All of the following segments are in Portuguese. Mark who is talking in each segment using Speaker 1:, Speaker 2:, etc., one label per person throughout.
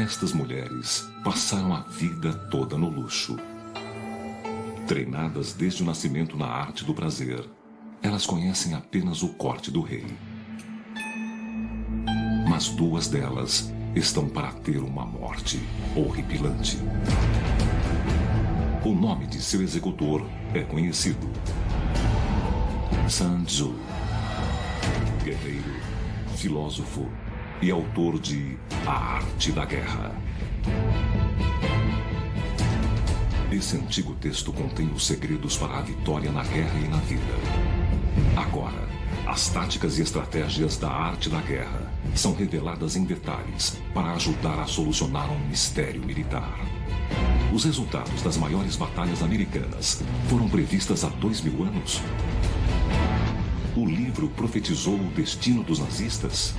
Speaker 1: Estas mulheres passaram a vida toda no luxo. Treinadas desde o nascimento na arte do prazer, elas conhecem apenas o corte do rei. Mas duas delas estão para ter uma morte horripilante. O nome de seu executor é conhecido: Sun Tzu, guerreiro, filósofo e autor de A Arte da Guerra. Esse antigo texto contém os segredos para a vitória na guerra e na vida. Agora, as táticas e estratégias da arte da guerra são reveladas em detalhes para ajudar a solucionar um mistério militar. Os resultados das maiores batalhas americanas foram previstas há 2000 anos. O livro profetizou o destino dos nazistas.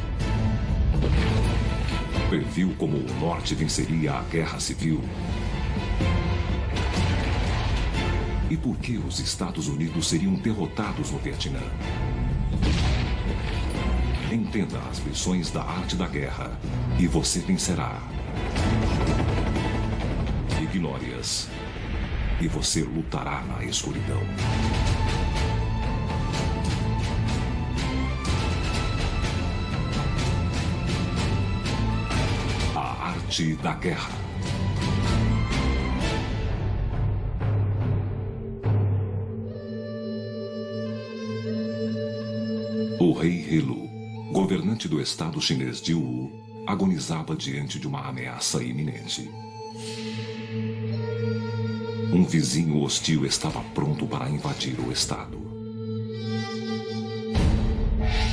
Speaker 1: Previu como o Norte venceria a Guerra Civil. E por que os Estados Unidos seriam derrotados no Vietnã? Entenda as lições da arte da guerra e você vencerá. Ignore-as e você lutará na escuridão. A Arte da Guerra. O rei Helu, governante do estado chinês de Wu, agonizava diante de uma ameaça iminente. Um vizinho hostil estava pronto para invadir o estado.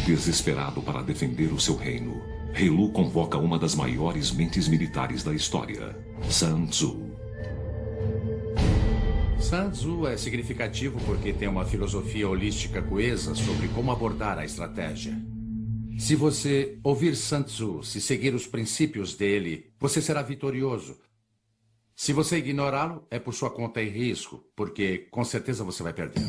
Speaker 1: Desesperado para defender o seu reino, Helu convoca uma das maiores mentes militares da história, Sun Tzu.
Speaker 2: Sun Tzu é significativo porque tem uma filosofia holística coesa sobre como abordar a estratégia. Se você ouvir Sun Tzu, se seguir os princípios dele, você será vitorioso. Se você ignorá-lo, é por sua conta e risco, porque com certeza você vai perder.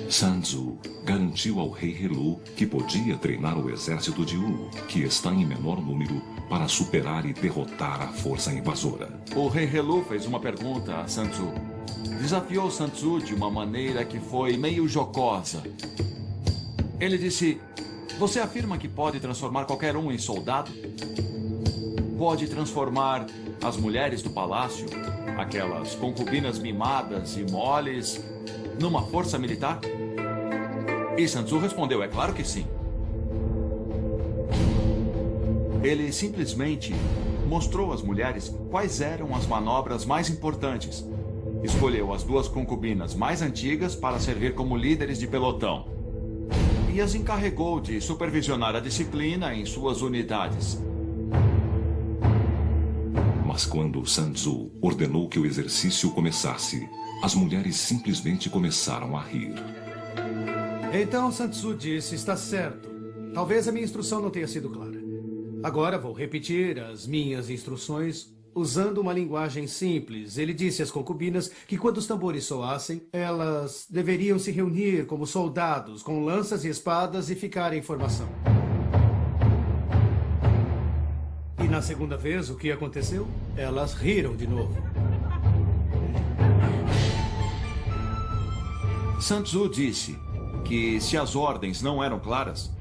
Speaker 1: Sun Tzu garantiu ao rei Helu que podia treinar o exército de Wu, que está em menor número, para superar e derrotar a força invasora.
Speaker 3: O rei Helu fez uma pergunta a Sun Tzu. Desafiou Sun Tzu de uma maneira que foi meio jocosa. Ele disse: "Você afirma que pode transformar qualquer um em soldado? Pode transformar as mulheres do palácio, aquelas concubinas mimadas e moles, numa força militar?" E Sun Tzu respondeu: "É claro que sim." Ele simplesmente mostrou às mulheres quais eram as manobras mais importantes. Escolheu as duas concubinas mais antigas para servir como líderes de pelotão. E as encarregou de supervisionar a disciplina em suas unidades.
Speaker 1: Mas quando Sun Tzu ordenou que o exercício começasse, as mulheres simplesmente começaram a rir.
Speaker 4: Então Sun Tzu disse: "Está certo. Talvez a minha instrução não tenha sido clara. Agora vou repetir as minhas instruções usando uma linguagem simples." Ele disse às concubinas que quando os tambores soassem, elas deveriam se reunir como soldados, com lanças e espadas, e ficar em formação. E na segunda vez, o que aconteceu? Elas riram de novo.
Speaker 3: Sun Tzu disse que se as ordens não eram claras,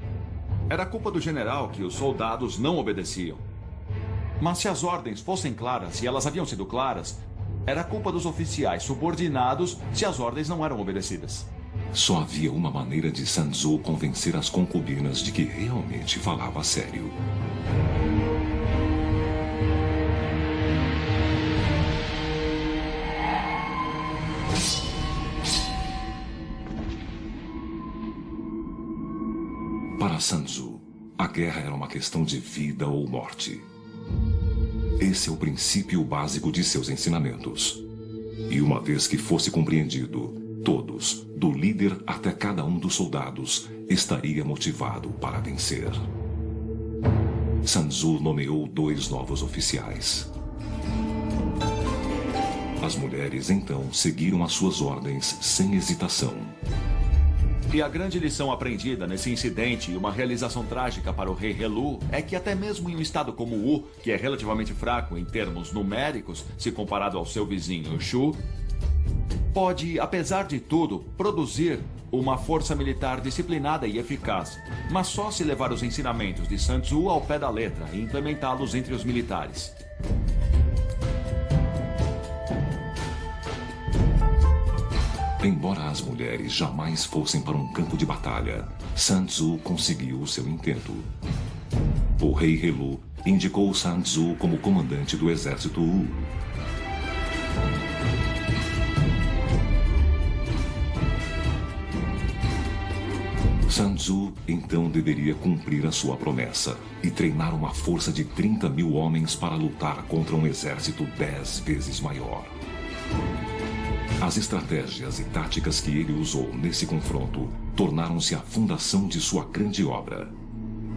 Speaker 3: era culpa do general que os soldados não obedeciam. Mas se as ordens fossem claras e elas haviam sido claras, era culpa dos oficiais subordinados se as ordens não eram obedecidas.
Speaker 1: Só havia uma maneira de Sun Tzu convencer as concubinas de que realmente falava sério. Para Sun Tzu, a guerra era uma questão de vida ou morte. Esse é o princípio básico de seus ensinamentos. E uma vez que fosse compreendido, todos, do líder até cada um dos soldados, estaria motivado para vencer. Sun Tzu nomeou 2 novos oficiais. As mulheres então seguiram as suas ordens sem hesitação.
Speaker 3: E a grande lição aprendida nesse incidente e uma realização trágica para o rei Helu é que até mesmo em um estado como Wu, que é relativamente fraco em termos numéricos, se comparado ao seu vizinho Shu, pode, apesar de tudo, produzir uma força militar disciplinada e eficaz, mas só se levar os ensinamentos de Sun Tzu ao pé da letra e implementá-los entre os militares.
Speaker 1: Embora as mulheres jamais fossem para um campo de batalha, Sun Tzu conseguiu o seu intento. O rei Helu indicou Sun Tzu como comandante do exército Wu. Sun Tzu então deveria cumprir a sua promessa e treinar uma força de 30.000 homens para lutar contra um exército 10 vezes maior. As estratégias e táticas que ele usou nesse confronto tornaram-se a fundação de sua grande obra,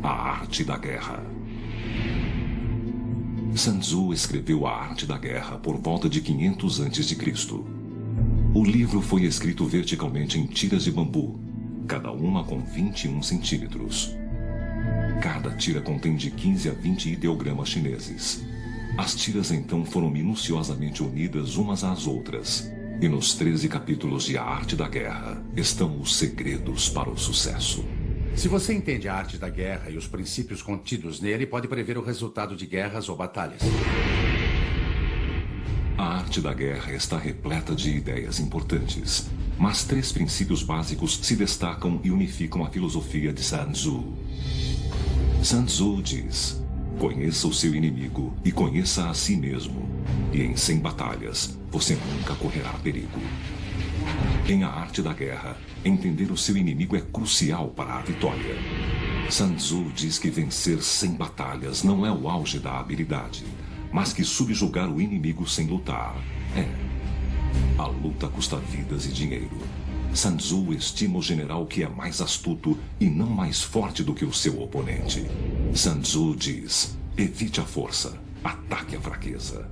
Speaker 1: A Arte da Guerra. Sun Tzu escreveu A Arte da Guerra por volta de 500 a.C. O livro foi escrito verticalmente em tiras de bambu, cada uma com 21 centímetros. Cada tira contém de 15 a 20 ideogramas chineses. As tiras então foram minuciosamente unidas umas às outras. E nos 13 capítulos de A Arte da Guerra estão os segredos para o sucesso.
Speaker 2: Se você entende a arte da guerra e os princípios contidos nele, pode prever o resultado de guerras ou batalhas.
Speaker 1: A Arte da Guerra está repleta de ideias importantes, mas 3 princípios básicos se destacam e unificam a filosofia de Sun Tzu. Sun Tzu diz: conheça o seu inimigo e conheça a si mesmo, e em 100 batalhas você nunca correrá perigo. Em A Arte da Guerra, entender o seu inimigo é crucial para a vitória. Sun Tzu diz que vencer 100 batalhas não é o auge da habilidade, mas que subjugar o inimigo sem lutar é. A luta custa vidas e dinheiro. Sun Tzu estima o general que é mais astuto e não mais forte do que o seu oponente. Sun Tzu diz: evite a força, ataque a fraqueza.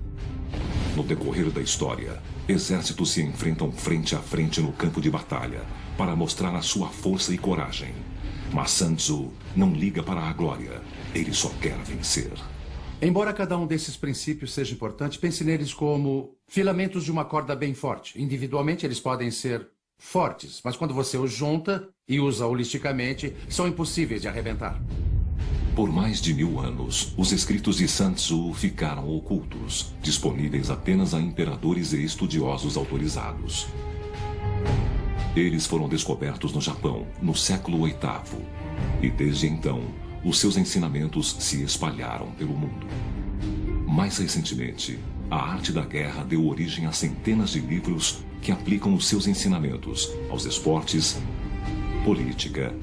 Speaker 1: No decorrer da história, exércitos se enfrentam frente a frente no campo de batalha para mostrar a sua força e coragem. Mas Sun Tzu não liga para a glória, ele só quer vencer.
Speaker 2: Embora cada um desses princípios seja importante, pense neles como filamentos de uma corda bem forte. Individualmente eles podem ser fortes, mas quando você os junta e usa holisticamente, são impossíveis de arrebentar.
Speaker 1: Por mais de 1000 anos, os escritos de Sun Tzu ficaram ocultos, disponíveis apenas a imperadores e estudiosos autorizados. Eles foram descobertos no Japão, no século VIII, e desde então, os seus ensinamentos se espalharam pelo mundo. Mais recentemente, a Arte da Guerra deu origem a centenas de livros que aplicam os seus ensinamentos aos esportes, política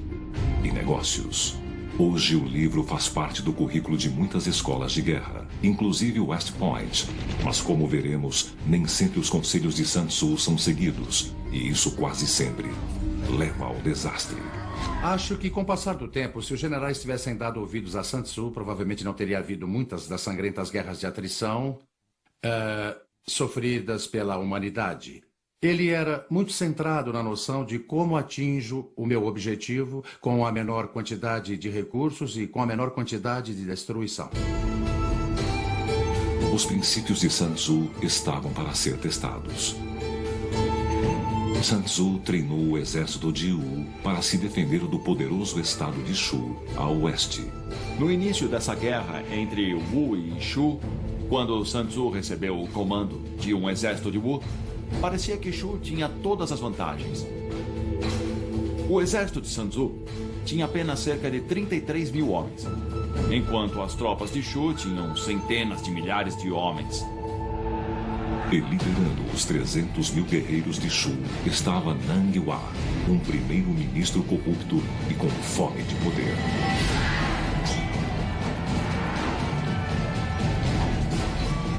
Speaker 1: e negócios. Hoje o livro faz parte do currículo de muitas escolas de guerra, inclusive West Point. Mas como veremos, nem sempre os conselhos de Sun Tzu são seguidos, e isso quase sempre leva ao desastre.
Speaker 2: Acho que com o passar do tempo, se os generais tivessem dado ouvidos a Sun Tzu, provavelmente não teria havido muitas das sangrentas guerras de atrição sofridas pela humanidade. Ele era muito centrado na noção de como atinjo o meu objetivo com a menor quantidade de recursos e com a menor quantidade de destruição.
Speaker 1: Os princípios de Sun Tzu estavam para ser testados. Sun Tzu treinou o exército de Wu para se defender do poderoso estado de Shu, a oeste.
Speaker 3: No início dessa guerra entre Wu e Shu, quando Sun Tzu recebeu o comando de um exército de Wu, parecia que Shu tinha todas as vantagens. O exército de Sun Tzu tinha apenas cerca de 33.000 homens, enquanto as tropas de Shu tinham centenas de milhares de homens.
Speaker 1: E liderando os 300.000 guerreiros de Shu estava Nang Hua, um primeiro-ministro corrupto e com fome de poder.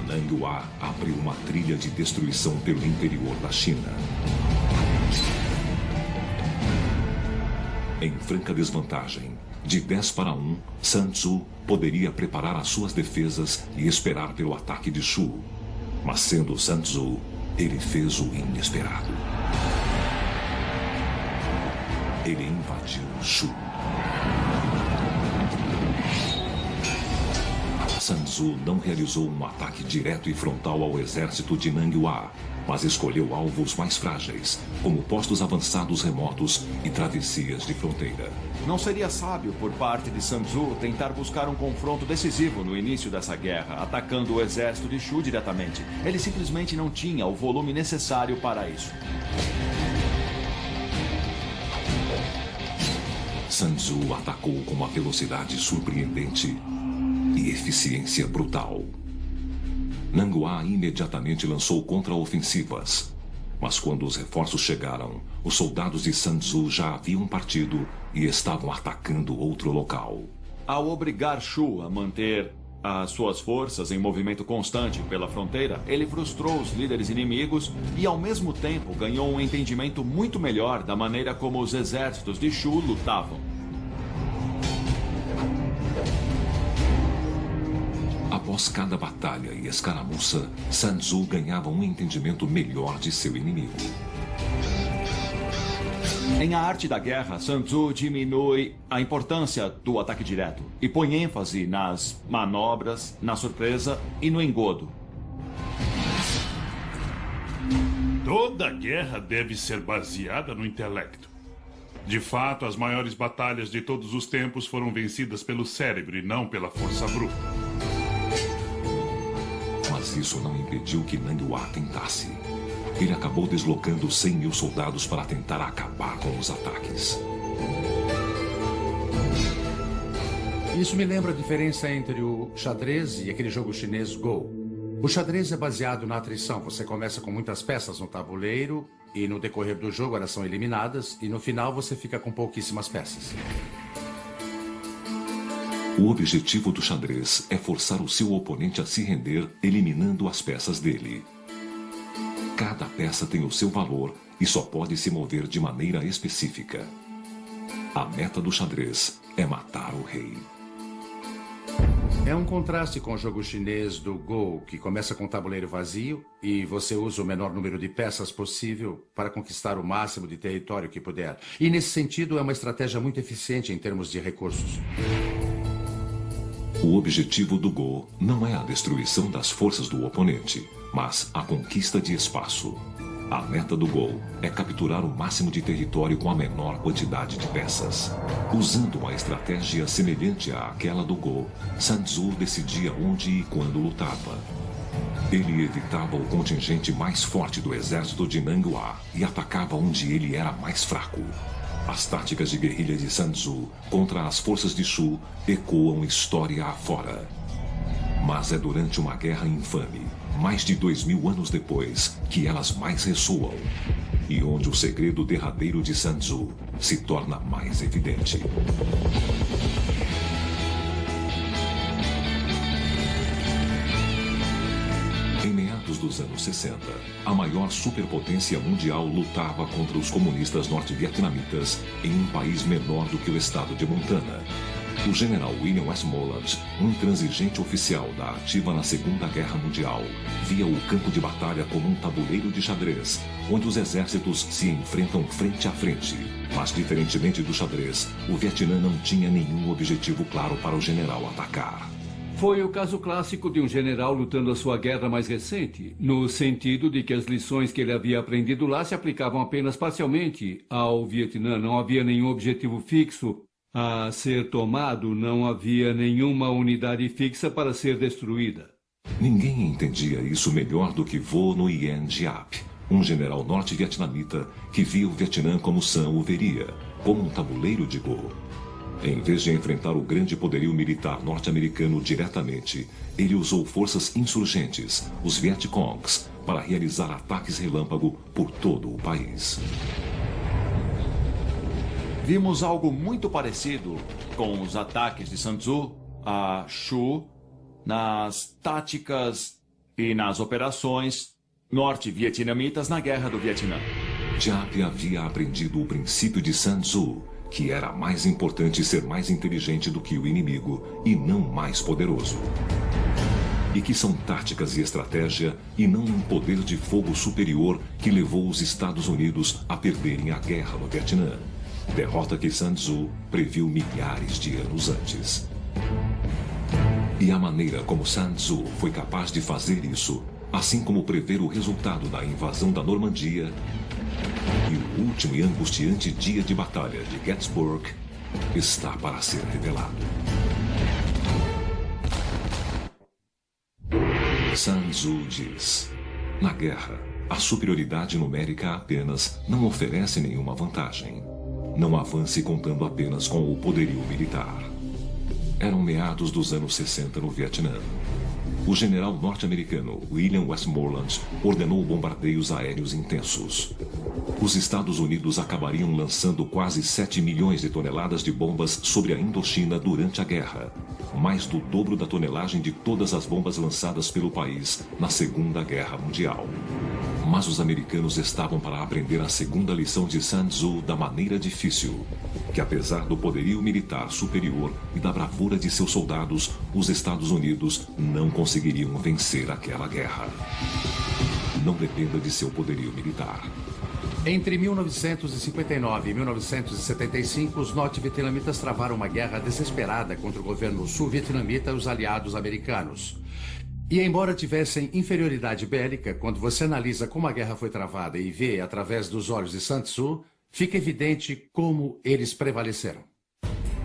Speaker 1: Nang Hua abriu uma trilha de destruição pelo interior da China. Em franca desvantagem, de 10 para 1, Sun Tzu poderia preparar as suas defesas e esperar pelo ataque de Shu. Mas sendo Sun Tzu, ele fez o inesperado. ele invadiu Shu. Sun Tzu não realizou um ataque direto e frontal ao exército de Nanguá, mas escolheu alvos mais frágeis, como postos avançados remotos e travessias de fronteira.
Speaker 3: Não seria sábio por parte de Sun Tzu tentar buscar um confronto decisivo no início dessa guerra, atacando o exército de Shu diretamente. Ele simplesmente não tinha o volume necessário para isso.
Speaker 1: Sun Tzu atacou com uma velocidade surpreendente e eficiência brutal. Nanguá imediatamente lançou contra-ofensivas. Mas quando os reforços chegaram, os soldados de Sun Tzu já haviam partido e estavam atacando outro local.
Speaker 3: Ao obrigar Shu a manter as suas forças em movimento constante pela fronteira, ele frustrou os líderes inimigos e, ao mesmo tempo, ganhou um entendimento muito melhor da maneira como os exércitos de Shu lutavam.
Speaker 1: Após cada batalha e escaramuça, Sun Tzu ganhava um entendimento melhor de seu inimigo.
Speaker 3: Em A Arte da Guerra, Sun Tzu diminui a importância do ataque direto e põe ênfase nas manobras, na surpresa e no engodo.
Speaker 5: Toda guerra deve ser baseada no intelecto. De fato, as maiores batalhas de todos os tempos foram vencidas pelo cérebro e não pela força bruta.
Speaker 1: Mas isso não impediu que Nanguá tentasse. Ele acabou deslocando 100.000 soldados para tentar acabar com os ataques.
Speaker 2: Isso me lembra a diferença entre o xadrez e aquele jogo chinês Go. O xadrez é baseado na atrição. Você começa com muitas peças no tabuleiro e no decorrer do jogo elas são eliminadas e no final você fica com pouquíssimas peças.
Speaker 1: O objetivo do xadrez é forçar o seu oponente a se render, eliminando as peças dele. Cada peça tem o seu valor e só pode se mover de maneira específica. A meta do xadrez é matar o rei.
Speaker 2: É um contraste com o jogo chinês do Go, que começa com o tabuleiro vazio e você usa o menor número de peças possível para conquistar o máximo de território que puder. E nesse sentido é uma estratégia muito eficiente em termos de recursos.
Speaker 1: O objetivo do Go não é a destruição das forças do oponente, mas a conquista de espaço. A meta do Go é capturar o máximo de território com a menor quantidade de peças. Usando uma estratégia semelhante àquela do Go, Sun Tzu decidia onde e quando lutava. Ele evitava o contingente mais forte do exército de Nanguá e atacava onde ele era mais fraco. As táticas de guerrilha de Sun Tzu contra as forças de Shu ecoam história afora. Mas é durante uma guerra infame, mais de 2000 anos depois, que elas mais ressoam. E onde o segredo derradeiro de Sun Tzu se torna mais evidente. Em meados dos anos 60, a maior superpotência mundial lutava contra os comunistas norte-vietnamitas em um país menor do que o estado de Montana. O general William Westmoreland, um intransigente oficial da ativa na Segunda Guerra Mundial, via o campo de batalha como um tabuleiro de xadrez, onde os exércitos se enfrentam frente a frente. Mas, diferentemente do xadrez, o Vietnã não tinha nenhum objetivo claro para o general atacar.
Speaker 6: Foi o caso clássico de um general lutando a sua guerra mais recente, no sentido de que as lições que ele havia aprendido lá se aplicavam apenas parcialmente ao Vietnã. Não havia nenhum objetivo fixo a ser tomado, não havia nenhuma unidade fixa para ser destruída.
Speaker 1: Ninguém entendia isso melhor do que Vo Nguyen Giap, um general norte-vietnamita que via o Vietnã como Sun o veria, como um tabuleiro de Go. Em vez de enfrentar o grande poderio militar norte-americano diretamente, ele usou forças insurgentes, os Vietcongs, para realizar ataques relâmpago por todo o país.
Speaker 3: Vimos algo muito parecido com os ataques de Sun Tzu a Shu nas táticas e nas operações norte-vietnamitas na Guerra do Vietnã.
Speaker 1: Giap havia aprendido o princípio de Sun Tzu, que era mais importante ser mais inteligente do que o inimigo e não mais poderoso. E que são táticas e estratégia e não um poder de fogo superior que levou os Estados Unidos a perderem a guerra no Vietnã. derrota que Sun Tzu previu milhares de anos antes. E a maneira como Sun Tzu foi capaz de fazer isso, assim como prever o resultado da invasão da Normandia e o último e angustiante dia de batalha de Gettysburg, está para ser revelado. Sun Tzu diz: na guerra, a superioridade numérica apenas não oferece nenhuma vantagem. Não avance contando apenas com o poderio militar. Eram meados dos anos 60 no Vietnã. O general norte-americano William Westmoreland ordenou bombardeios aéreos intensos. Os Estados Unidos acabariam lançando quase 7 milhões de toneladas de bombas sobre a Indochina durante a guerra, mais do dobro da tonelagem de todas as bombas lançadas pelo país na Segunda Guerra Mundial. Mas os americanos estavam para aprender a segunda lição de Sun Tzu da maneira difícil, que apesar do poderio militar superior e da bravura de seus soldados, os Estados Unidos não conseguiriam vencer aquela guerra. Não dependa de seu poderio militar.
Speaker 2: Entre 1959 e 1975, os norte-vietnamitas travaram uma guerra desesperada contra o governo sul-vietnamita e os aliados americanos. E embora tivessem inferioridade bélica, quando você analisa como a guerra foi travada e vê através dos olhos de Sun Tzu, fica evidente como eles prevaleceram.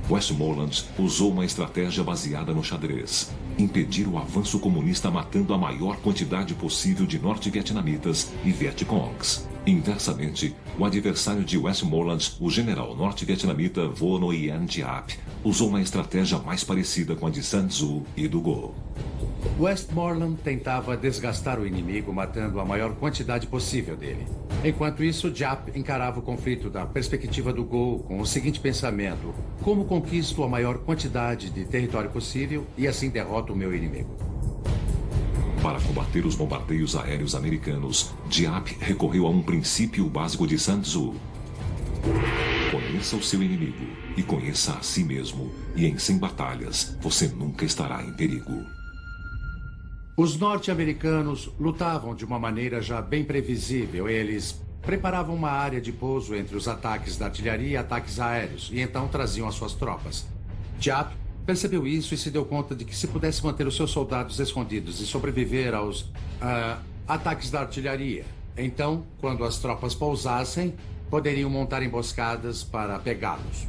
Speaker 1: Westmoreland usou uma estratégia baseada no xadrez. Impedir o avanço comunista matando a maior quantidade possível de norte-vietnamitas e Vietcongs. Inversamente, o adversário de Westmoreland, o general norte-vietnamita Vo Nguyen Giap, usou uma estratégia mais parecida com a de Sun Tzu e do Go.
Speaker 2: Westmoreland tentava desgastar o inimigo matando a maior quantidade possível dele. Enquanto isso, Giap encarava o conflito da perspectiva do Go com o seguinte pensamento: como conquisto a maior quantidade de território possível e assim derroto o meu inimigo.
Speaker 1: Para combater os bombardeios aéreos americanos, Giap recorreu a um princípio básico de Sun Tzu. Conheça o seu inimigo e conheça a si mesmo, e em 100 batalhas você nunca estará em perigo.
Speaker 2: Os norte-americanos lutavam de uma maneira já bem previsível. Eles preparavam uma área de pouso entre os ataques da artilharia e ataques aéreos, e então traziam as suas tropas. Giap percebeu isso e se deu conta de que se pudesse manter os seus soldados escondidos e sobreviver aos ataques da artilharia, então, quando as tropas pousassem, poderiam montar emboscadas para pegá-los.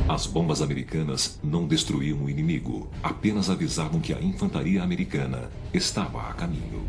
Speaker 1: As bombas americanas não destruíam o inimigo, apenas avisavam que a infantaria americana estava a caminho.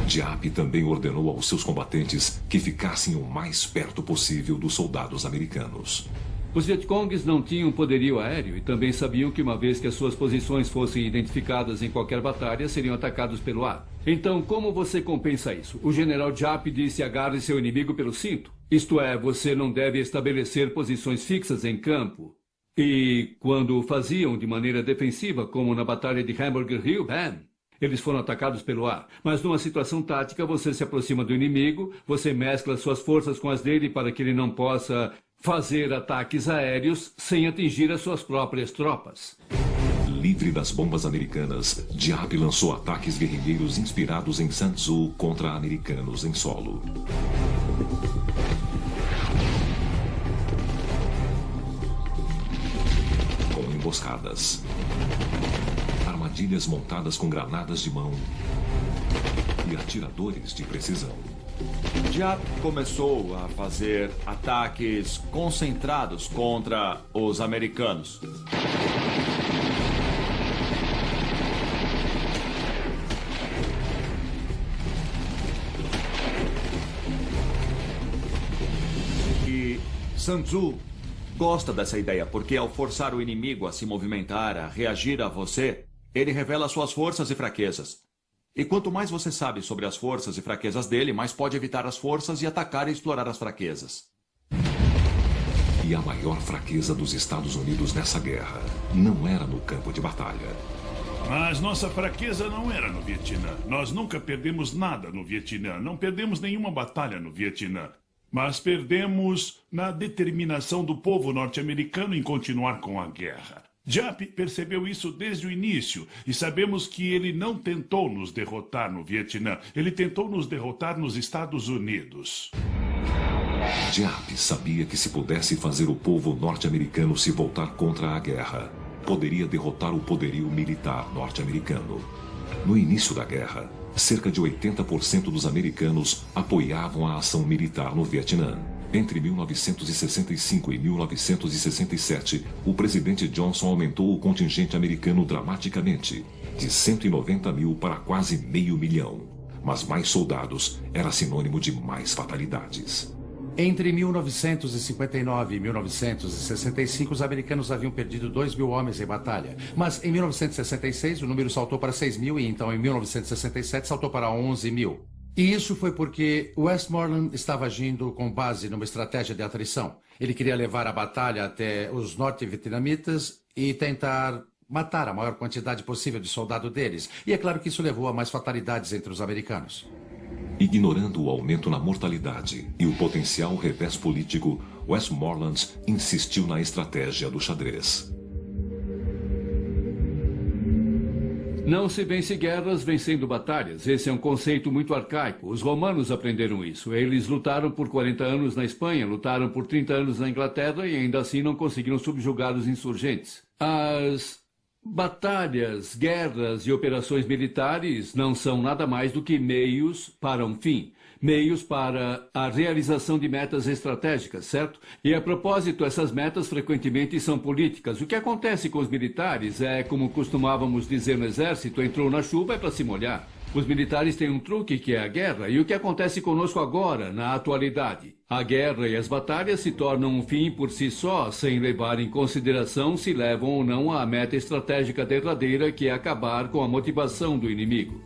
Speaker 1: Giap também ordenou aos seus combatentes que ficassem o mais perto possível dos soldados americanos.
Speaker 6: Os Vietcongs não tinham poderio aéreo e também sabiam que uma vez que as suas posições fossem identificadas em qualquer batalha, seriam atacados pelo ar. Então, como você compensa isso? O general Giap disse: agarre seu inimigo pelo cinto. Isto é, você não deve estabelecer posições fixas em campo. E quando o faziam de maneira defensiva, como na batalha de Hamburger Hill, eles foram atacados pelo ar. Mas numa situação tática, você se aproxima do inimigo, você mescla suas forças com as dele para que ele não possa fazer ataques aéreos sem atingir as suas próprias tropas.
Speaker 1: Livre das bombas americanas, Giap lançou ataques guerrilheiros inspirados em Sun Tzu contra americanos em solo. Com emboscadas, armadilhas montadas com granadas de mão e atiradores de precisão.
Speaker 3: Giap começou a fazer ataques concentrados contra os americanos. E Sun Tzu gosta dessa ideia, porque ao forçar o inimigo a se movimentar, a reagir a você, ele revela suas forças e fraquezas. E quanto mais você sabe sobre as forças e fraquezas dele, mais pode evitar as forças e atacar e explorar as fraquezas.
Speaker 1: E a maior fraqueza dos Estados Unidos nessa guerra não era no campo de batalha.
Speaker 5: Mas nossa fraqueza não era no Vietnã. Nós nunca perdemos nada no Vietnã. Não perdemos nenhuma batalha no Vietnã. Mas perdemos na determinação do povo norte-americano em continuar com a guerra. Giap percebeu isso desde o início e sabemos que ele não tentou nos derrotar no Vietnã. Ele tentou nos derrotar nos Estados Unidos.
Speaker 1: Giap sabia que se pudesse fazer o povo norte-americano se voltar contra a guerra, poderia derrotar o poderio militar norte-americano. No início da guerra, cerca de 80% dos americanos apoiavam a ação militar no Vietnã. Entre 1965 e 1967, o presidente Johnson aumentou o contingente americano dramaticamente, de 190 mil para quase 500 mil. Mas mais soldados era sinônimo de mais fatalidades.
Speaker 2: Entre 1959 e 1965, os americanos haviam perdido 2.000 homens em batalha. Mas em 1966, o número saltou para 6.000 e então em 1967 saltou para 11.000. E isso foi porque Westmoreland estava agindo com base numa estratégia de atrição. Ele queria levar a batalha até os norte-vietnamitas e tentar matar a maior quantidade possível de soldado deles. E é claro que isso levou a mais fatalidades entre os americanos.
Speaker 1: Ignorando o aumento na mortalidade e o potencial revés político, Westmoreland insistiu na estratégia do xadrez.
Speaker 6: Não se vence guerras vencendo batalhas. Esse é um conceito muito arcaico. Os romanos aprenderam isso. Eles lutaram por 40 anos na Espanha, lutaram por 30 anos na Inglaterra e ainda assim não conseguiram subjugar os insurgentes. As batalhas, guerras e operações militares não são nada mais do que meios para um fim. Meios para a realização de metas estratégicas, certo? E a propósito, essas metas frequentemente são políticas. O que acontece com os militares é, como costumávamos dizer no exército, entrou na chuva é para se molhar. Os militares têm um truque que é a guerra, e o que acontece conosco agora, na atualidade? A guerra e as batalhas se tornam um fim por si só, sem levar em consideração se levam ou não à meta estratégica derradeira, que é acabar com a motivação do inimigo.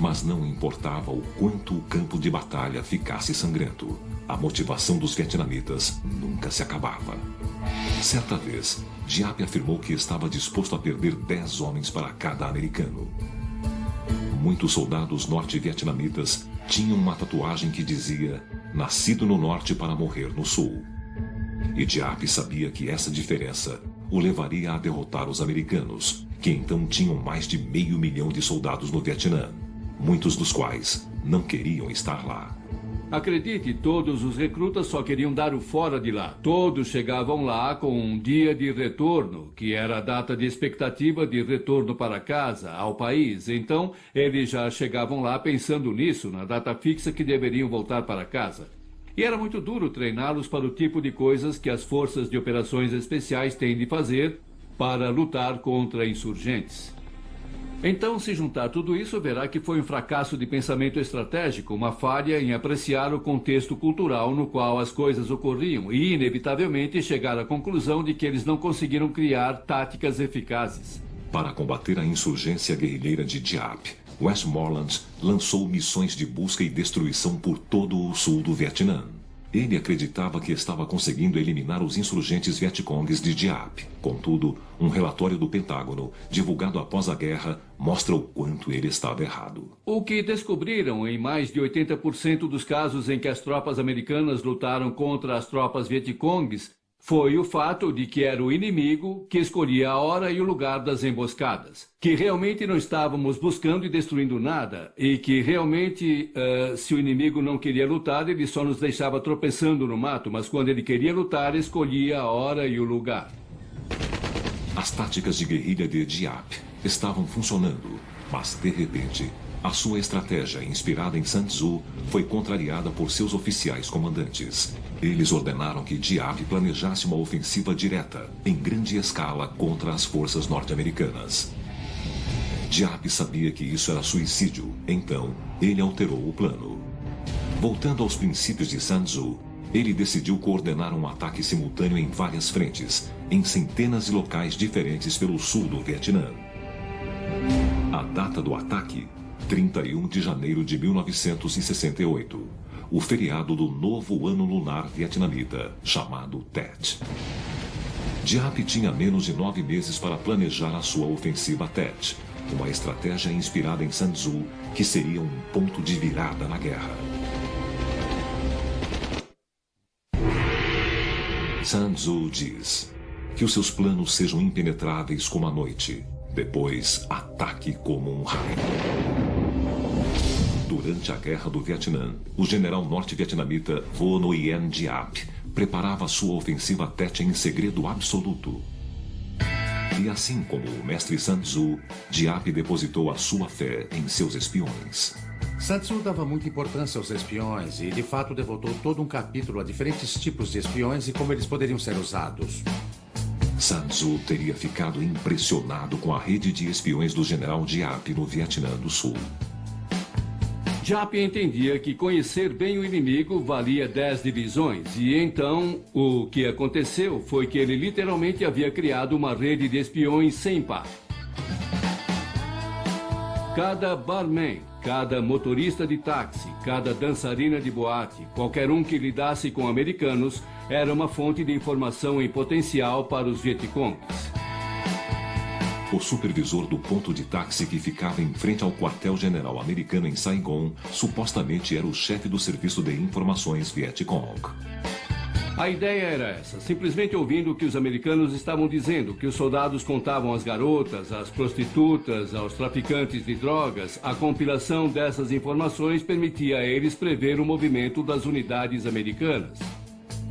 Speaker 1: Mas não importava o quanto o campo de batalha ficasse sangrento, a motivação dos vietnamitas nunca se acabava. Certa vez, Giap afirmou que estava disposto a perder 10 homens para cada americano. Muitos soldados norte-vietnamitas tinham uma tatuagem que dizia "Nascido no norte para morrer no sul". E Giap sabia que essa diferença o levaria a derrotar os americanos, que então tinham mais de 500 mil de soldados no Vietnã, muitos dos quais não queriam estar lá.
Speaker 6: Acredite, todos os recrutas só queriam dar o fora de lá. Todos chegavam lá com um dia de retorno, que era a data de expectativa de retorno para casa, ao país. Então, eles já chegavam lá pensando nisso, na data fixa que deveriam voltar para casa. E era muito duro treiná-los para o tipo de coisas que as forças de operações especiais têm de fazer para lutar contra insurgentes. Então, se juntar tudo isso, verá que foi um fracasso de pensamento estratégico, uma falha em apreciar o contexto cultural no qual as coisas ocorriam e, inevitavelmente, chegar à conclusão de que eles não conseguiram criar táticas eficazes.
Speaker 1: Para combater a insurgência guerrilheira de Giap, Westmoreland lançou missões de busca e destruição por todo o sul do Vietnã. Ele acreditava que estava conseguindo eliminar os insurgentes Vietcongues de Giap. Contudo, um relatório do Pentágono, divulgado após a guerra, mostra o quanto ele estava errado.
Speaker 6: O que descobriram em mais de 80% dos casos em que as tropas americanas lutaram contra as tropas Vietcongues foi o fato de que era o inimigo que escolhia a hora e o lugar das emboscadas. Que realmente não estávamos buscando e destruindo nada. E que realmente, se o inimigo não queria lutar, ele só nos deixava tropeçando no mato. Mas quando ele queria lutar, escolhia a hora e o lugar.
Speaker 1: As táticas de guerrilha de Giap estavam funcionando. Mas, de repente, a sua estratégia, inspirada em Sun Tzu, foi contrariada por seus oficiais comandantes. Eles ordenaram que Giap planejasse uma ofensiva direta, em grande escala, contra as forças norte-americanas. Giap sabia que isso era suicídio, então ele alterou o plano. Voltando aos princípios de Sun Tzu, ele decidiu coordenar um ataque simultâneo em várias frentes, em centenas de locais diferentes pelo sul do Vietnã. A data do ataque: 31 de janeiro de 1968, o feriado do novo ano lunar vietnamita, chamado Tet. Giap tinha menos de 9 meses para planejar a sua ofensiva Tet, uma estratégia inspirada em Sun Tzu que seria um ponto de virada na guerra. Sun Tzu diz: Que os seus planos sejam impenetráveis como a noite. Depois, ataque como um raio. Durante a Guerra do Vietnã, o general norte-vietnamita Vo Nguyen Diap preparava sua ofensiva Tet em segredo absoluto. E assim como o mestre Sun Tzu, Diap depositou a sua fé em seus espiões.
Speaker 2: Sun Tzu dava muita importância aos espiões e, de fato, devotou todo um capítulo a diferentes tipos de espiões e como eles poderiam ser usados.
Speaker 1: Sun Tzu teria ficado impressionado com a rede de espiões do general Diap no Vietnã do Sul.
Speaker 6: Diap entendia que conhecer bem o inimigo valia 10 divisões, e então o que aconteceu foi que ele literalmente havia criado uma rede de espiões sem par. Cada barman, cada motorista de táxi, cada dançarina de boate, qualquer um que lidasse com americanos, era uma fonte de informação em potencial para os Vietcongs.
Speaker 1: O supervisor do ponto de táxi que ficava em frente ao quartel-general americano em Saigon supostamente era o chefe do serviço de informações Vietcong.
Speaker 6: A ideia era essa, simplesmente ouvindo o que os americanos estavam dizendo, que os soldados contavam às garotas, às prostitutas, aos traficantes de drogas, a compilação dessas informações permitia a eles prever o movimento das unidades americanas.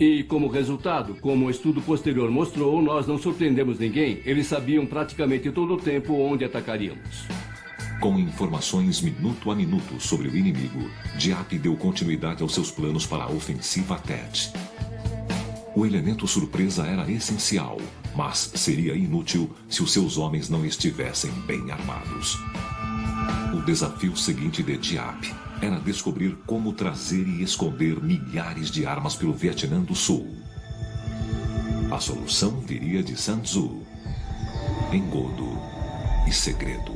Speaker 6: E, como resultado, como o estudo posterior mostrou, nós não surpreendemos ninguém. Eles sabiam praticamente todo o tempo onde atacaríamos.
Speaker 1: Com informações minuto a minuto sobre o inimigo, Diap deu continuidade aos seus planos para a ofensiva Tet. O elemento surpresa era essencial, mas seria inútil se os seus homens não estivessem bem armados. O desafio seguinte de Diap era descobrir como trazer e esconder milhares de armas pelo Vietnã do Sul. A solução viria de Sun Tzu, engodo e segredo.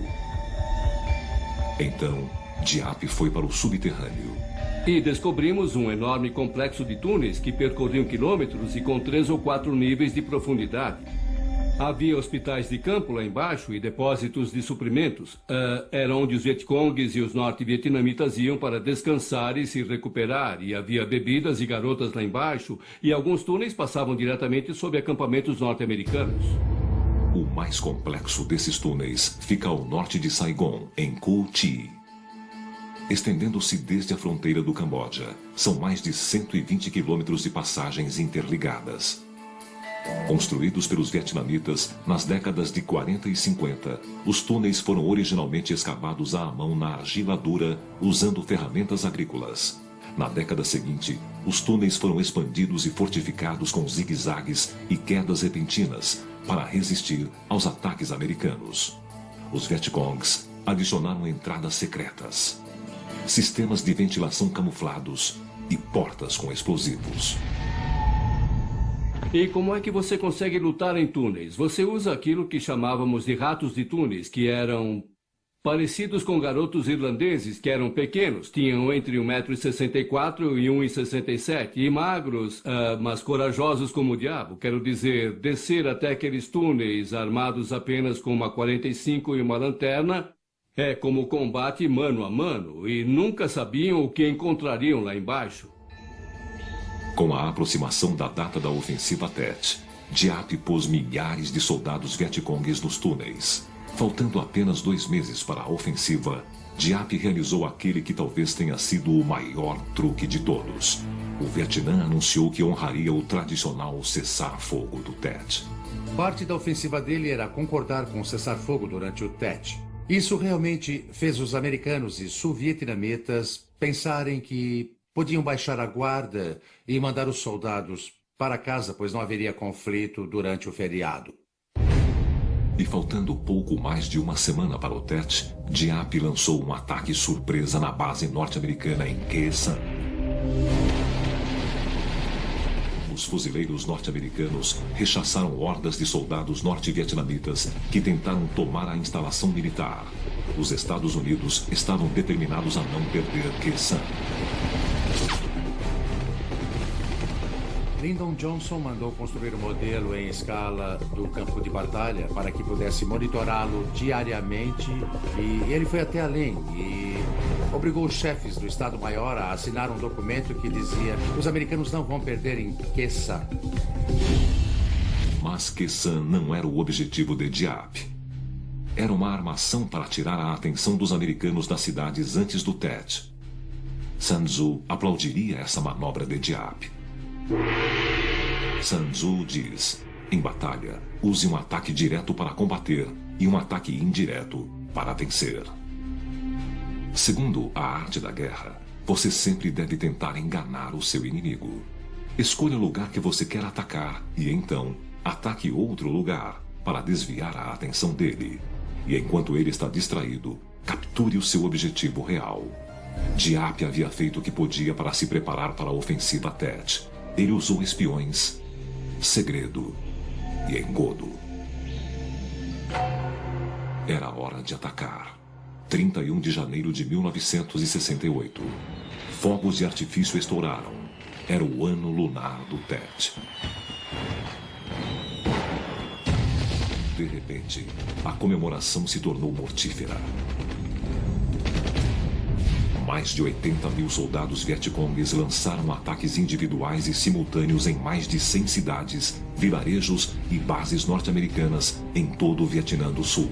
Speaker 1: Então, Diap foi para o subterrâneo.
Speaker 6: E descobrimos um enorme complexo de túneis que percorriam quilômetros e com 3 ou 4 níveis de profundidade. Havia hospitais de campo lá embaixo e depósitos de suprimentos. Era onde os Vietcongs e os norte-vietnamitas iam para descansar e se recuperar. E havia bebidas e garotas lá embaixo. E alguns túneis passavam diretamente sob acampamentos norte-americanos.
Speaker 1: O mais complexo desses túneis fica ao norte de Saigon, em Co Thi. Estendendo-se desde a fronteira do Camboja, são mais de 120 quilômetros de passagens interligadas. Construídos pelos vietnamitas nas décadas de 40 e 50, os túneis foram originalmente escavados à mão na argila dura, usando ferramentas agrícolas. Na década seguinte, os túneis foram expandidos e fortificados com zigue-zagues e quedas repentinas para resistir aos ataques americanos. Os Vietcongs adicionaram entradas secretas, sistemas de ventilação camuflados e portas com explosivos.
Speaker 6: E como é que você consegue lutar em túneis? Você usa aquilo que chamávamos de ratos de túneis, que eram parecidos com garotos irlandeses, que eram pequenos, tinham entre 1,64 m e 1,67 m, e magros, mas corajosos como o diabo. Quero dizer, descer até aqueles túneis armados apenas com uma 45 e uma lanterna é como combate mano a mano, e nunca sabiam o que encontrariam lá embaixo.
Speaker 1: Com a aproximação da data da ofensiva Tet, Diap pôs milhares de soldados Vietcongs nos túneis. Faltando apenas 2 meses para a ofensiva, Diap realizou aquele que talvez tenha sido o maior truque de todos. O Vietnã anunciou que honraria o tradicional cessar-fogo do Tet.
Speaker 2: Parte da ofensiva dele era concordar com o cessar-fogo durante o Tet. Isso realmente fez os americanos e sul-vietnamitas pensarem que podiam baixar a guarda e mandar os soldados para casa, pois não haveria conflito durante o feriado.
Speaker 1: E faltando pouco mais de uma semana para o Tet, Diap lançou um ataque surpresa na base norte-americana em Khe Sanh. Os fuzileiros norte-americanos rechaçaram hordas de soldados norte-vietnamitas que tentaram tomar a instalação militar. Os Estados Unidos estavam determinados a não perder Khe Sanh.
Speaker 2: Lyndon Johnson mandou construir um modelo em escala do campo de batalha para que pudesse monitorá-lo diariamente, e ele foi até além e obrigou os chefes do Estado-Maior a assinar um documento que dizia: os americanos não vão perder em Khe Sanh.
Speaker 1: Mas Kesan não era o objetivo de Diap. Era uma armação para tirar a atenção dos americanos das cidades antes do Tet. Sun Tzu aplaudiria essa manobra de Diap. Sun Tzu diz: em batalha, use um ataque direto para combater e um ataque indireto para vencer. Segundo a arte da guerra, você sempre deve tentar enganar o seu inimigo. Escolha o lugar que você quer atacar e então ataque outro lugar para desviar a atenção dele. E enquanto ele está distraído, capture o seu objetivo real. Diap havia feito o que podia para se preparar para a ofensiva Tet. Ele usou espiões, segredo e engodo. Era hora de atacar. 31 de janeiro de 1968. Fogos de artifício estouraram. Era o ano lunar do Tet. De repente, a comemoração se tornou mortífera. Mais de 80 mil soldados vietcongues lançaram ataques individuais e simultâneos em mais de 100 cidades, vilarejos e bases norte-americanas em todo o Vietnã do Sul.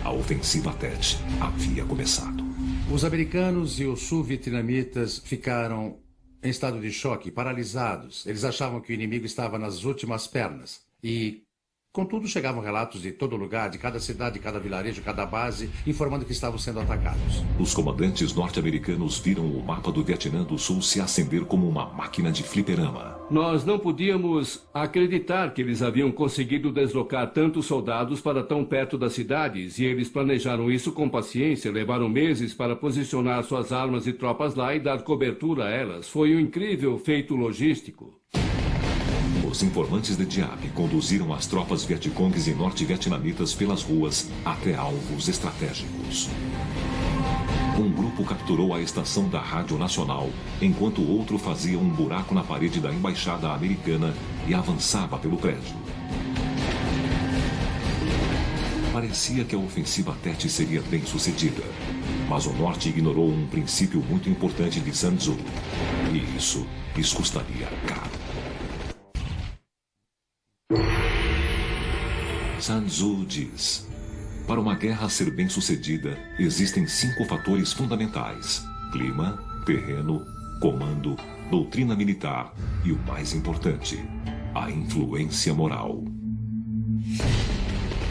Speaker 1: A ofensiva Tet havia começado.
Speaker 2: Os americanos e os sul-vietnamitas ficaram em estado de choque, paralisados. Eles achavam que o inimigo estava nas últimas pernas. E, contudo, chegavam relatos de todo lugar, de cada cidade, de cada vilarejo, cada base, informando que estavam sendo atacados.
Speaker 1: Os comandantes norte-americanos viram o mapa do Vietnã do Sul se acender como uma máquina de fliperama.
Speaker 6: Nós não podíamos acreditar que eles haviam conseguido deslocar tantos soldados para tão perto das cidades, e eles planejaram isso com paciência, levaram meses para posicionar suas armas e tropas lá e dar cobertura a elas. Foi um incrível feito logístico.
Speaker 1: Os informantes de Diap conduziram as tropas vietcongues e norte-vietnamitas pelas ruas até alvos estratégicos. Um grupo capturou a estação da Rádio Nacional, enquanto o outro fazia um buraco na parede da embaixada americana e avançava pelo prédio. Parecia que a ofensiva Tet seria bem sucedida, mas o norte ignorou um princípio muito importante de Sun Tzu, e isso lhes custaria caro. Sun Tzu diz: para uma guerra ser bem-sucedida, existem 5 fatores fundamentais: clima, terreno, comando, doutrina militar e o mais importante, a influência moral.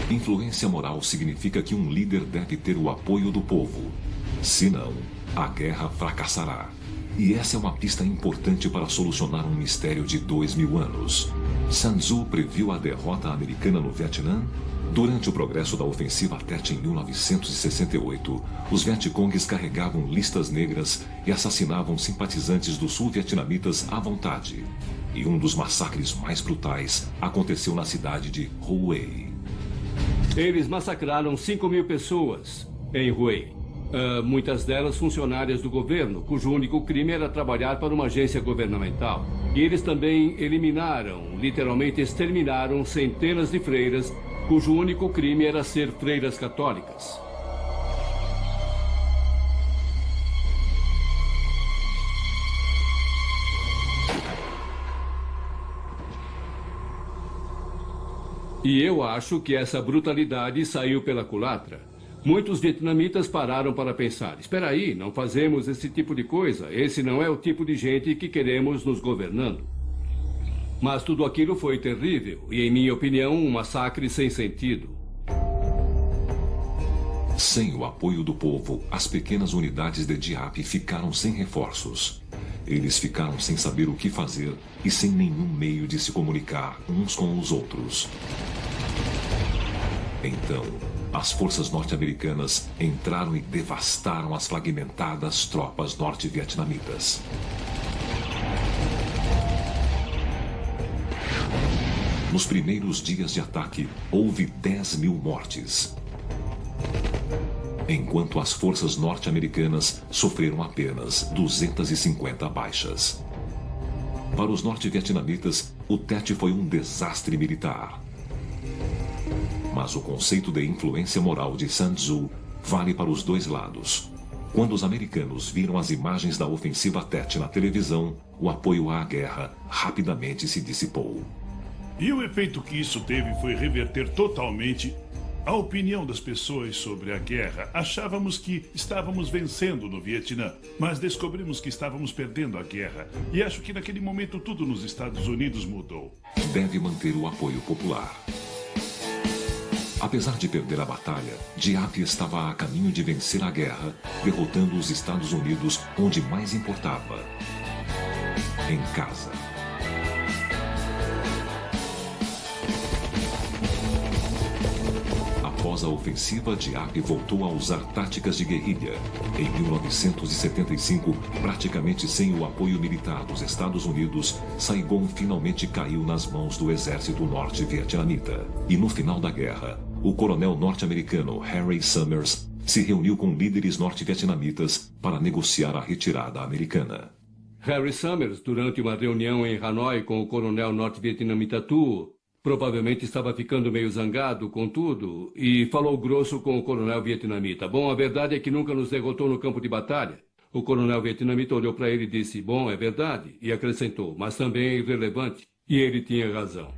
Speaker 1: Influência moral significa que um líder deve ter o apoio do povo. Senão, a guerra fracassará. E essa é uma pista importante para solucionar um mistério de 2000 anos. Sun Tzu previu a derrota americana no Vietnã? Durante o progresso da ofensiva Tet em 1968, os vietcongues carregavam listas negras e assassinavam simpatizantes dos sul-vietnamitas à vontade. E um dos massacres mais brutais aconteceu na cidade de Hue.
Speaker 6: Eles massacraram 5.000 pessoas em Hue. Muitas delas funcionárias do governo, cujo único crime era trabalhar para uma agência governamental. E eles também eliminaram, literalmente exterminaram, centenas de freiras, cujo único crime era ser freiras católicas. E eu acho que essa brutalidade saiu pela culatra. Muitos vietnamitas pararam para pensar: espera aí, não fazemos esse tipo de coisa. Esse não é o tipo de gente que queremos nos governando. Mas tudo aquilo foi terrível e, em minha opinião, um massacre sem sentido.
Speaker 1: Sem o apoio do povo, as pequenas unidades de Diap ficaram sem reforços. Eles ficaram sem saber o que fazer e sem nenhum meio de se comunicar uns com os outros. Então, as forças norte-americanas entraram e devastaram as fragmentadas tropas norte-vietnamitas. Nos primeiros dias de ataque, houve 10.000 mortes, enquanto as forças norte-americanas sofreram apenas 250 baixas. Para os norte-vietnamitas, o Tet foi um desastre militar. Mas o conceito de influência moral de Sun Tzu vale para os dois lados. Quando os americanos viram as imagens da ofensiva Tet na televisão, o apoio à guerra rapidamente se dissipou.
Speaker 5: E o efeito que isso teve foi reverter totalmente a opinião das pessoas sobre a guerra. Achávamos que estávamos vencendo no Vietnã, mas descobrimos que estávamos perdendo a guerra. E acho que naquele momento tudo nos Estados Unidos mudou.
Speaker 1: Deve manter o apoio popular. Apesar de perder a batalha, Diap estava a caminho de vencer a guerra, derrotando os Estados Unidos onde mais importava: em casa. Após a ofensiva, Diap voltou a usar táticas de guerrilha. Em 1975, praticamente sem o apoio militar dos Estados Unidos, Saigon finalmente caiu nas mãos do exército norte-vietnamita. E no final da guerra, o coronel norte-americano Harry Summers se reuniu com líderes norte-vietnamitas para negociar a retirada americana.
Speaker 6: Harry Summers, durante uma reunião em Hanoi com o coronel norte-vietnamita Tu, provavelmente estava ficando meio zangado com tudo e falou grosso com o coronel vietnamita. Bom, a verdade é que nunca nos derrotou no campo de batalha. O coronel vietnamita olhou para ele e disse: bom, é verdade, e acrescentou: mas também é irrelevante. E ele tinha razão.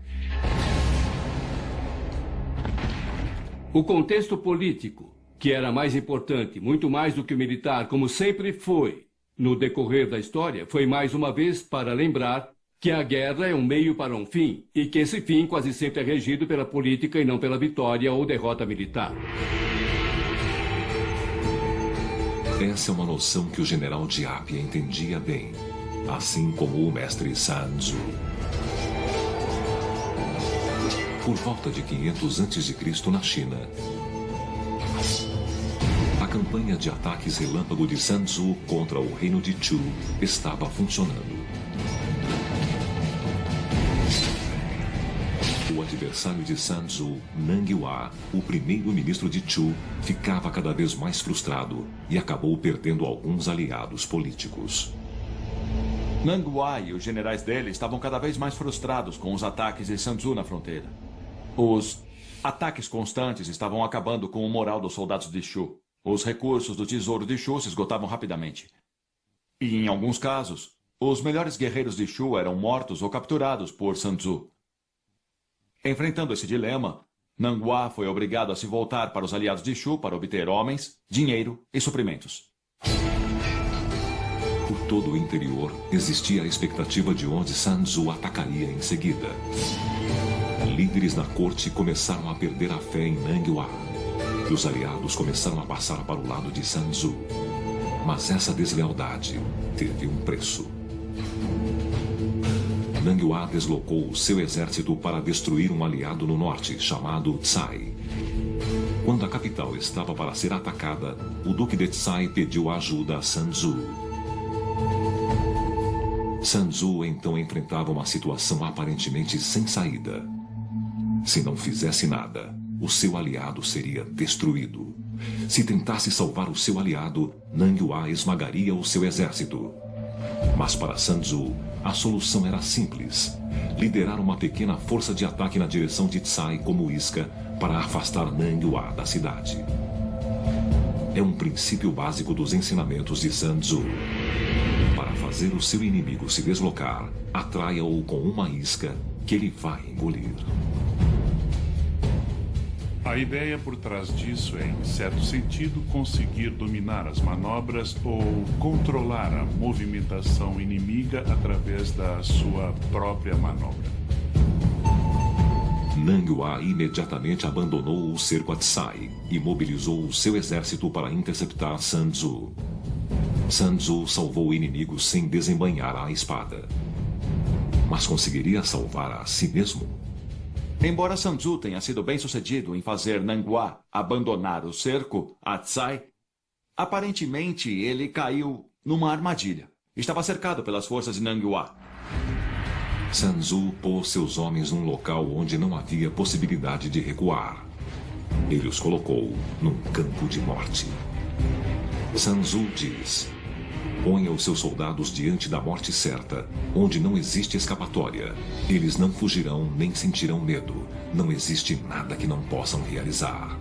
Speaker 6: O contexto político, que era mais importante, muito mais do que o militar, como sempre foi, no decorrer da história, foi mais uma vez para lembrar que a guerra é um meio para um fim, e que esse fim quase sempre é regido pela política e não pela vitória ou derrota militar.
Speaker 1: Essa é uma noção que o general Diap entendia bem, assim como o mestre Sun Tzu. Por volta de 500 a.C. na China, a campanha de ataques relâmpago de Sun Tzu contra o reino de Chu estava funcionando. O adversário de Sun Tzu, Nang Hua, o primeiro-ministro de Chu, ficava cada vez mais frustrado e acabou perdendo alguns aliados políticos.
Speaker 3: Nang Hua e os generais dele estavam cada vez mais frustrados com os ataques de Sun Tzu na fronteira. Os ataques constantes estavam acabando com o moral dos soldados de Chu. Os recursos do tesouro de Chu se esgotavam rapidamente. E, em alguns casos, os melhores guerreiros de Chu eram mortos ou capturados por Sun Tzu. Enfrentando esse dilema, Nang Hua foi obrigado a se voltar para os aliados de Chu para obter homens, dinheiro e suprimentos.
Speaker 1: Por todo o interior, existia a expectativa de onde Sun Tzu atacaria em seguida. Líderes na corte começaram a perder a fé em Nang Hua. E os aliados começaram a passar para o lado de Sun Tzu. Mas essa deslealdade teve um preço. Nang Hua deslocou o seu exército para destruir um aliado no norte, chamado Tsai. Quando a capital estava para ser atacada, o duque de Tsai pediu ajuda a Sun Tzu. Sun Tzu então enfrentava uma situação aparentemente sem saída. Se não fizesse nada, o seu aliado seria destruído. Se tentasse salvar o seu aliado, Nang Hua esmagaria o seu exército. Mas para Sun Tzu, a solução era simples: liderar uma pequena força de ataque na direção de Tsai como isca para afastar Nang Hua da cidade. É um princípio básico dos ensinamentos de Sun Tzu. Para fazer o seu inimigo se deslocar, atraia-o com uma isca que ele vai engolir.
Speaker 5: A ideia por trás disso é, em certo sentido, conseguir dominar as manobras ou controlar a movimentação inimiga através da sua própria manobra.
Speaker 1: Nang Hua imediatamente abandonou o cerco a Tsai e mobilizou o seu exército para interceptar Sun Tzu. Sun Tzu salvou o inimigo sem desembainhar a espada. Mas conseguiria salvar a si mesmo?
Speaker 3: Embora Sun Tzu tenha sido bem-sucedido em fazer Nang Hua abandonar o cerco a Tsai, aparentemente ele caiu numa armadilha. Estava cercado pelas forças de Nang Hua.
Speaker 1: Sun Tzu pôs seus homens num local onde não havia possibilidade de recuar. Ele os colocou num campo de morte. Sun Tzu diz: ponha os seus soldados diante da morte certa, onde não existe escapatória. Eles não fugirão nem sentirão medo. Não existe nada que não possam realizar.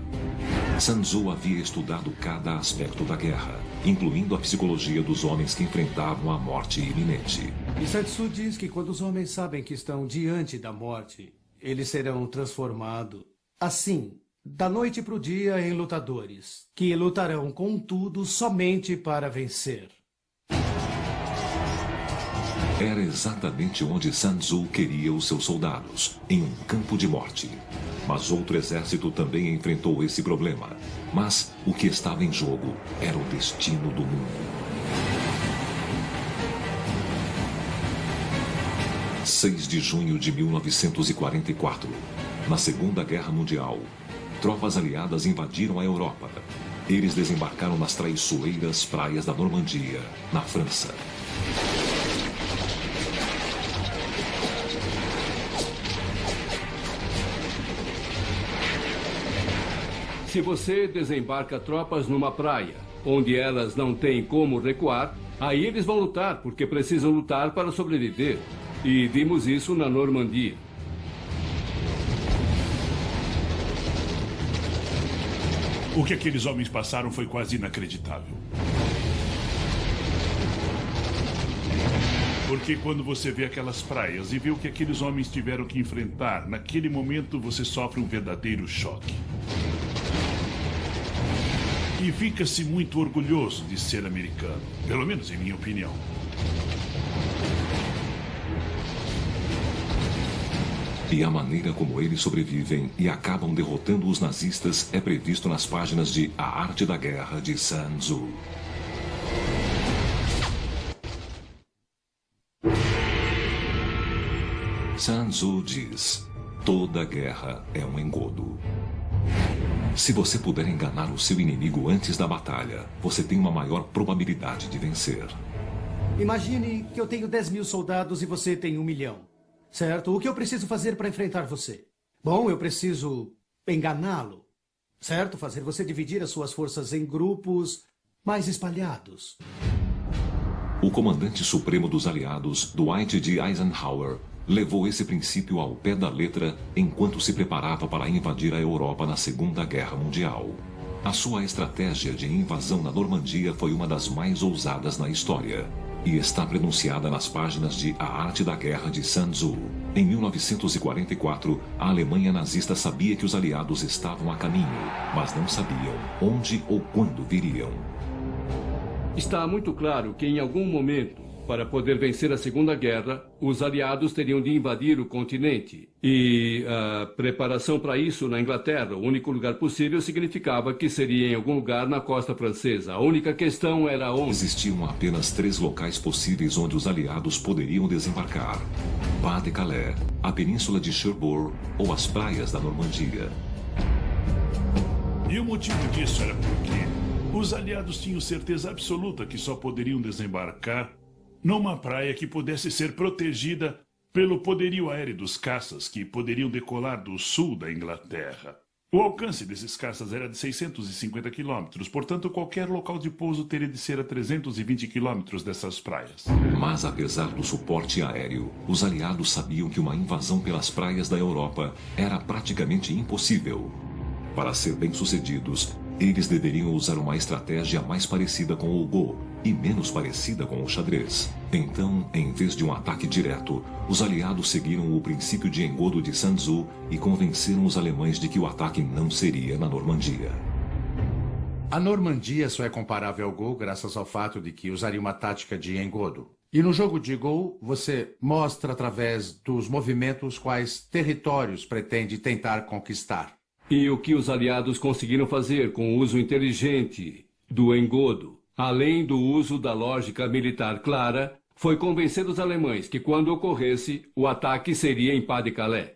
Speaker 1: Sun Tzu havia estudado cada aspecto da guerra, incluindo a psicologia dos homens que enfrentavam a morte iminente.
Speaker 4: E Sun Tzu diz que quando os homens sabem que estão diante da morte, eles serão transformados, assim, da noite para o dia, em lutadores, que lutarão com tudo somente para vencer.
Speaker 1: Era exatamente onde Sun Tzu queria os seus soldados, em um campo de morte. Mas outro exército também enfrentou esse problema. Mas o que estava em jogo era o destino do mundo. 6 de junho de 1944. Na Segunda Guerra Mundial, tropas aliadas invadiram a Europa. Eles desembarcaram nas traiçoeiras praias da Normandia, na França.
Speaker 6: Se você desembarca tropas numa praia, onde elas não têm como recuar, aí eles vão lutar, porque precisam lutar para sobreviver. E vimos isso na Normandia.
Speaker 5: O que aqueles homens passaram foi quase inacreditável. Porque quando você vê aquelas praias e vê o que aqueles homens tiveram que enfrentar, naquele momento você sofre um verdadeiro choque. E fica-se muito orgulhoso de ser americano, pelo menos em minha opinião.
Speaker 1: E a maneira como eles sobrevivem e acabam derrotando os nazistas é previsto nas páginas de A Arte da Guerra, de Sun Tzu. Sun Tzu diz: toda guerra é um engodo. Se você puder enganar o seu inimigo antes da batalha, você tem uma maior probabilidade de vencer.
Speaker 4: Imagine que eu tenho 10.000 soldados e você tem 1 milhão. Certo? O que eu preciso fazer para enfrentar você? Bom, eu preciso enganá-lo. Certo? Fazer você dividir as suas forças em grupos mais espalhados.
Speaker 1: O comandante supremo dos aliados, Dwight D. Eisenhower, levou esse princípio ao pé da letra enquanto se preparava para invadir a Europa na Segunda Guerra Mundial. A sua estratégia de invasão na Normandia foi uma das mais ousadas na história e está pronunciada nas páginas de A Arte da Guerra, de Sun Tzu. Em 1944, a Alemanha nazista sabia que os aliados estavam a caminho, mas não sabiam onde ou quando viriam.
Speaker 6: Está muito claro que em algum momento, para poder vencer a Segunda Guerra, os aliados teriam de invadir o continente. E a preparação para isso na Inglaterra, o único lugar possível, significava que seria em algum lugar na costa francesa. A única questão era onde.
Speaker 1: Existiam apenas 3 locais possíveis onde os aliados poderiam desembarcar: Pas-de-Calais, a península de Cherbourg ou as praias da Normandia.
Speaker 5: E o motivo disso era porque os aliados tinham certeza absoluta que só poderiam desembarcar numa praia que pudesse ser protegida pelo poderio aéreo dos caças que poderiam decolar do sul da Inglaterra. O alcance desses caças era de 650 quilômetros, portanto qualquer local de pouso teria de ser a 320 quilômetros dessas praias.
Speaker 1: Mas apesar do suporte aéreo, os aliados sabiam que uma invasão pelas praias da Europa era praticamente impossível. Para ser bem-sucedidos, eles deveriam usar uma estratégia mais parecida com o Go e menos parecida com o xadrez. Então, em vez de um ataque direto, os aliados seguiram o princípio de engodo de Sun Tzu e convenceram os alemães de que o ataque não seria na Normandia.
Speaker 2: A Normandia só é comparável ao Go graças ao fato de que usaria uma tática de engodo. E no jogo de Go, você mostra através dos movimentos quais territórios pretende tentar conquistar.
Speaker 6: E o que os aliados conseguiram fazer com o uso inteligente do engodo, além do uso da lógica militar clara, foi convencer os alemães que quando ocorresse, o ataque seria em Pas-de-Calais,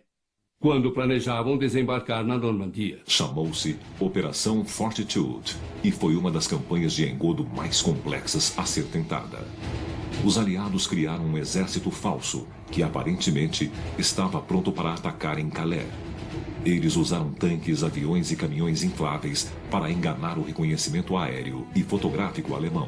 Speaker 6: quando planejavam desembarcar na Normandia.
Speaker 1: Chamou-se Operação Fortitude e foi uma das campanhas de engodo mais complexas a ser tentada. Os aliados criaram um exército falso que aparentemente estava pronto para atacar em Calais. Eles usaram tanques, aviões e caminhões infláveis para enganar o reconhecimento aéreo e fotográfico alemão.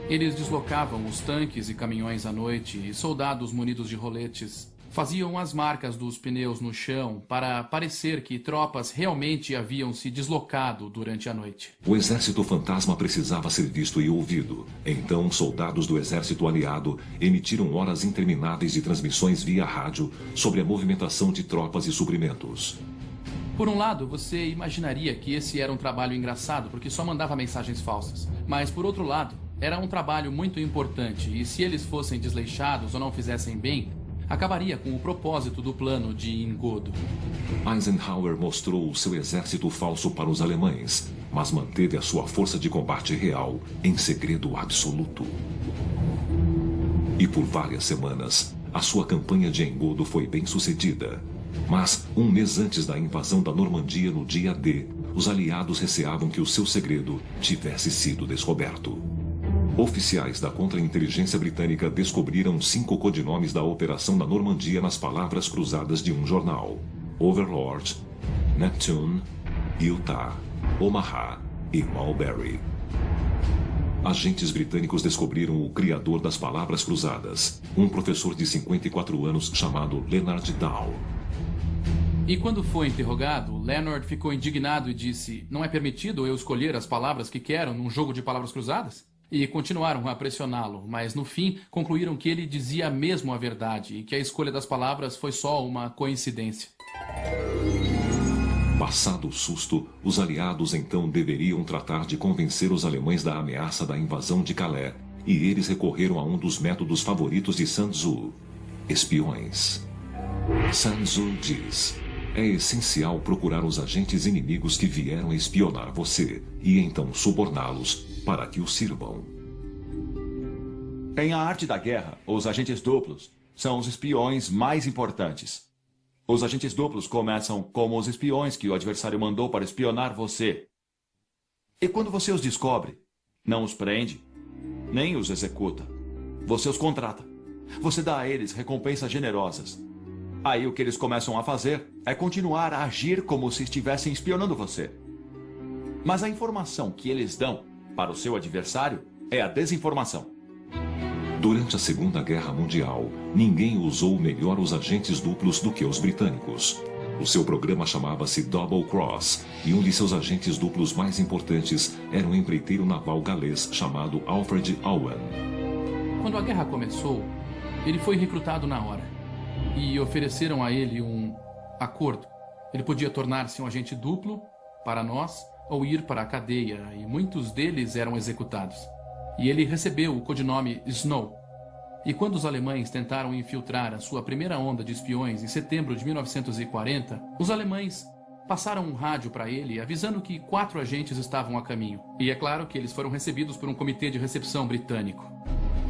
Speaker 7: Eles deslocavam os tanques e caminhões à noite e soldados munidos de roletes Faziam as marcas dos pneus no chão para parecer que tropas realmente haviam se deslocado durante a noite.
Speaker 1: O exército fantasma precisava ser visto e ouvido. Então, soldados do exército aliado emitiram horas intermináveis de transmissões via rádio sobre a movimentação de tropas e suprimentos.
Speaker 7: Por um lado, você imaginaria que esse era um trabalho engraçado porque só mandava mensagens falsas. Mas, por outro lado, era um trabalho muito importante e se eles fossem desleixados ou não fizessem bem, acabaria com o propósito do plano de engodo.
Speaker 1: Eisenhower mostrou o seu exército falso para os alemães, mas manteve a sua força de combate real em segredo absoluto. E por várias semanas, a sua campanha de engodo foi bem sucedida. Mas, um mês antes da invasão da Normandia, no dia D, os aliados receavam que o seu segredo tivesse sido descoberto. Oficiais da contra-inteligência britânica descobriram 5 codinomes da Operação da Normandia nas palavras cruzadas de um jornal: Overlord, Neptune, Utah, Omaha e Mulberry. Agentes britânicos descobriram o criador das palavras cruzadas, um professor de 54 anos chamado Leonard Dow.
Speaker 7: E quando foi interrogado, Leonard ficou indignado e disse: "Não é permitido eu escolher as palavras que quero num jogo de palavras cruzadas?" E continuaram a pressioná-lo, mas no fim concluíram que ele dizia mesmo a verdade e que a escolha das palavras foi só uma coincidência.
Speaker 1: Passado o susto, os aliados então deveriam tratar de convencer os alemães da ameaça da invasão de Calais, e eles recorreram a um dos métodos favoritos de Sun Tzu: espiões. Sun Tzu diz: é essencial procurar os agentes inimigos que vieram espionar você e então suborná-los para que o sirvam.
Speaker 3: Em A Arte da Guerra, os agentes duplos são os espiões mais importantes. Os agentes duplos começam como os espiões que o adversário mandou para espionar você. E quando você os descobre, não os prende, nem os executa. Você os contrata. Você dá a eles recompensas generosas. Aí o que eles começam a fazer é continuar a agir como se estivessem espionando você. Mas a informação que eles dão para o seu adversário é a desinformação.
Speaker 1: Durante a Segunda Guerra Mundial, ninguém usou melhor os agentes duplos do que os britânicos. O seu programa chamava-se Double Cross, e um de seus agentes duplos mais importantes era um empreiteiro naval galês chamado Alfred Owen.
Speaker 7: Quando a guerra começou, ele foi recrutado na hora. E ofereceram a ele um acordo. Ele podia tornar-se um agente duplo para nós ou ir para a cadeia, e muitos deles eram executados. E ele recebeu o codinome Snow. E quando os alemães tentaram infiltrar a sua primeira onda de espiões em setembro de 1940, os alemães passaram um rádio para ele avisando que 4 agentes estavam a caminho. E é claro que eles foram recebidos por um comitê de recepção britânico.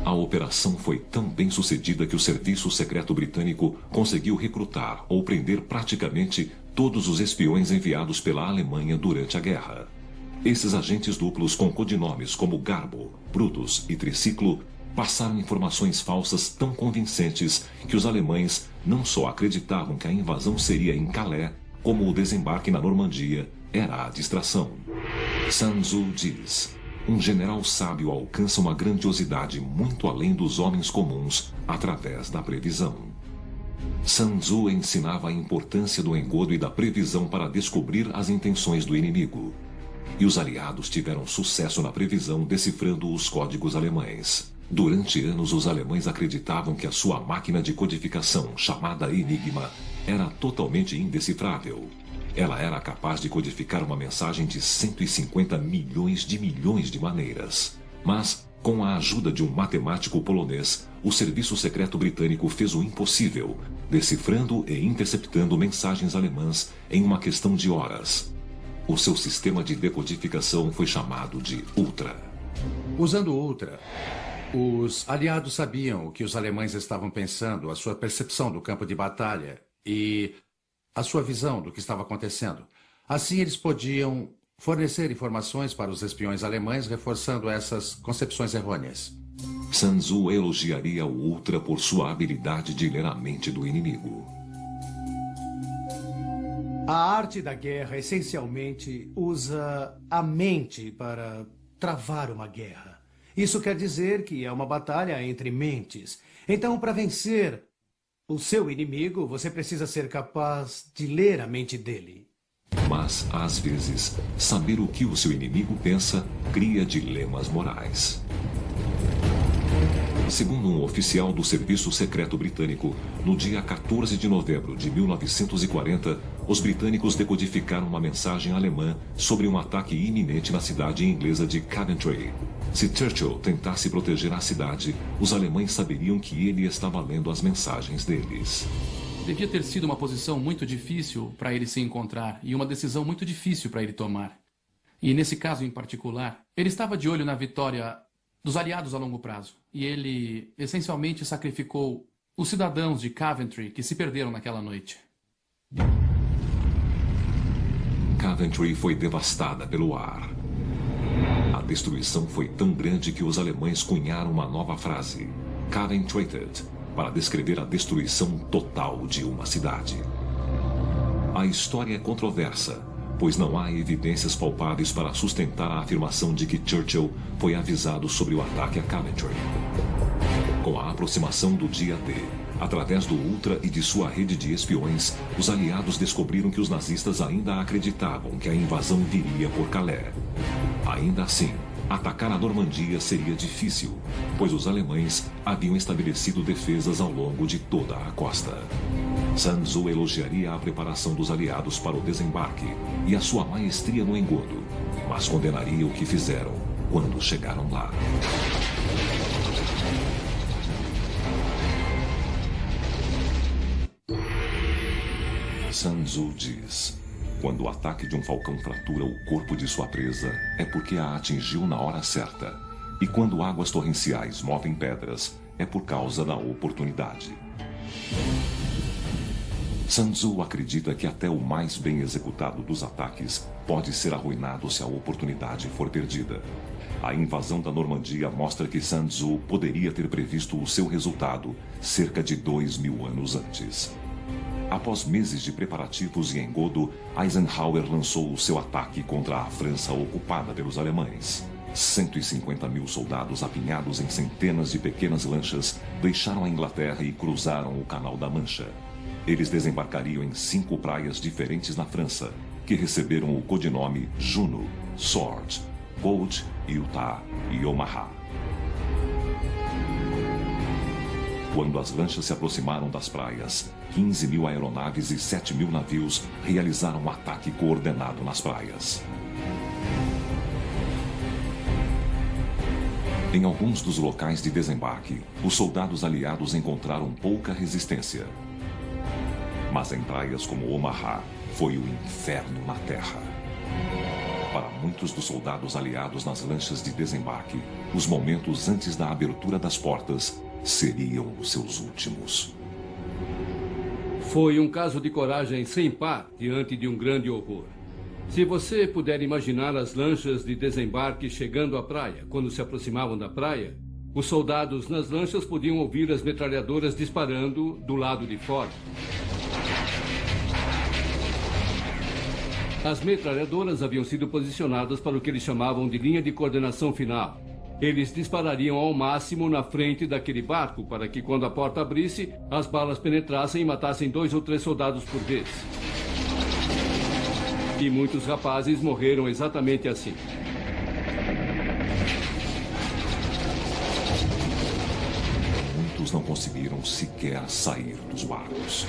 Speaker 1: A operação foi tão bem sucedida que o Serviço Secreto Britânico conseguiu recrutar ou prender praticamente todos os espiões enviados pela Alemanha durante a guerra. Esses agentes duplos com codinomes como Garbo, Brutus e Triciclo passaram informações falsas tão convincentes que os alemães não só acreditavam que a invasão seria em Calais, como o desembarque na Normandia era a distração. Sun Tzu diz: um general sábio alcança uma grandiosidade muito além dos homens comuns através da previsão. Sun Tzu ensinava a importância do engodo e da previsão para descobrir as intenções do inimigo. E os aliados tiveram sucesso na previsão, decifrando os códigos alemães. Durante anos, os alemães acreditavam que a sua máquina de codificação, chamada Enigma, era totalmente indecifrável. Ela era capaz de codificar uma mensagem de 150 milhões de maneiras. Mas, com a ajuda de um matemático polonês, o Serviço Secreto Britânico fez o impossível, decifrando e interceptando mensagens alemãs em uma questão de horas. O seu sistema de decodificação foi chamado de Ultra.
Speaker 2: Usando Ultra, os aliados sabiam o que os alemães estavam pensando, a sua percepção do campo de batalha e a sua visão do que estava acontecendo. Assim, eles podiam fornecer informações para os espiões alemães, reforçando essas concepções errôneas.
Speaker 1: Sun Tzu elogiaria o Ultra por sua habilidade de ler a mente do inimigo.
Speaker 4: A arte da guerra essencialmente usa a mente para travar uma guerra. Isso quer dizer que é uma batalha entre mentes. Então, para vencer o seu inimigo, você precisa ser capaz de ler a mente dele.
Speaker 1: Mas, às vezes, saber o que o seu inimigo pensa cria dilemas morais. Segundo um oficial do Serviço Secreto Britânico, no dia 14 de novembro de 1940, os britânicos decodificaram uma mensagem alemã sobre um ataque iminente na cidade inglesa de Coventry. Se Churchill tentasse proteger a cidade, os alemães saberiam que ele estava lendo as mensagens deles.
Speaker 7: Devia ter sido uma posição muito difícil para ele se encontrar e uma decisão muito difícil para ele tomar. E nesse caso em particular, ele estava de olho na vitória dos aliados a longo prazo. E ele, essencialmente, sacrificou os cidadãos de Coventry que se perderam naquela noite.
Speaker 1: Coventry foi devastada pelo ar. A destruição foi tão grande que os alemães cunharam uma nova frase, Coventryted, para descrever a destruição total de uma cidade. A história é controversa, pois não há evidências palpáveis para sustentar a afirmação de que Churchill foi avisado sobre o ataque a Coventry. Com a aproximação do dia D, através do Ultra e de sua rede de espiões, os aliados descobriram que os nazistas ainda acreditavam que a invasão viria por Calais. Ainda assim, atacar a Normandia seria difícil, pois os alemães haviam estabelecido defesas ao longo de toda a costa. Sun Tzu elogiaria a preparação dos aliados para o desembarque e a sua maestria no engodo, mas condenaria o que fizeram quando chegaram lá. Sun Tzu diz: quando o ataque de um falcão fratura o corpo de sua presa, é porque a atingiu na hora certa. E quando águas torrenciais movem pedras, é por causa da oportunidade. Sun Tzu acredita que até o mais bem executado dos ataques pode ser arruinado se a oportunidade for perdida. A invasão da Normandia mostra que Sun Tzu poderia ter previsto o seu resultado cerca de 2000 anos antes. Após meses de preparativos e engodo, Eisenhower lançou o seu ataque contra a França ocupada pelos alemães. 150.000 soldados apinhados em centenas de pequenas lanchas deixaram a Inglaterra e cruzaram o Canal da Mancha. Eles desembarcariam em 5 praias diferentes na França, que receberam o codinome Juno, Sword, Gold, Utah e Omaha. Quando as lanchas se aproximaram das praias, 15.000 aeronaves e 7.000 navios realizaram um ataque coordenado nas praias. Em alguns dos locais de desembarque, os soldados aliados encontraram pouca resistência. Mas em praias como Omaha, foi o inferno na terra. Para muitos dos soldados aliados nas lanchas de desembarque, os momentos antes da abertura das portas seriam os seus últimos.
Speaker 6: Foi um caso de coragem sem par diante de um grande horror. Se você puder imaginar as lanchas de desembarque chegando à praia, quando se aproximavam da praia, os soldados nas lanchas podiam ouvir as metralhadoras disparando do lado de fora. As metralhadoras haviam sido posicionadas para o que eles chamavam de linha de coordenação final. Eles disparariam ao máximo na frente daquele barco para que, quando a porta abrisse, as balas penetrassem e matassem 2 ou 3 soldados por vez. E muitos rapazes morreram exatamente assim.
Speaker 1: Muitos não conseguiram sequer sair dos barcos.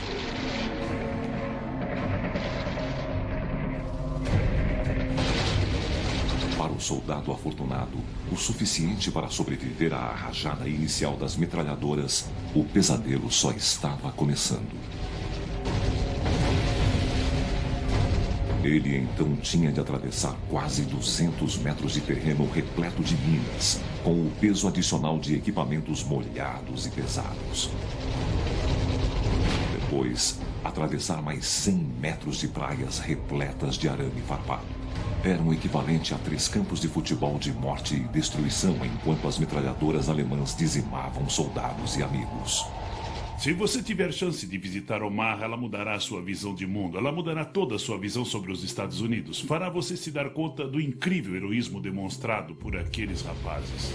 Speaker 1: Para o soldado afortunado, o suficiente para sobreviver à rajada inicial das metralhadoras, o pesadelo só estava começando. Ele então tinha de atravessar quase 200 metros de terreno repleto de minas, com o peso adicional de equipamentos molhados e pesados. Depois, atravessar mais 100 metros de praias repletas de arame farpado. Era um equivalente a 3 campos de futebol de morte e destruição, enquanto as metralhadoras alemãs dizimavam soldados e amigos.
Speaker 5: Se você tiver chance de visitar Omaha, ela mudará a sua visão de mundo. Ela mudará toda a sua visão sobre os Estados Unidos. Fará você se dar conta do incrível heroísmo demonstrado por aqueles rapazes.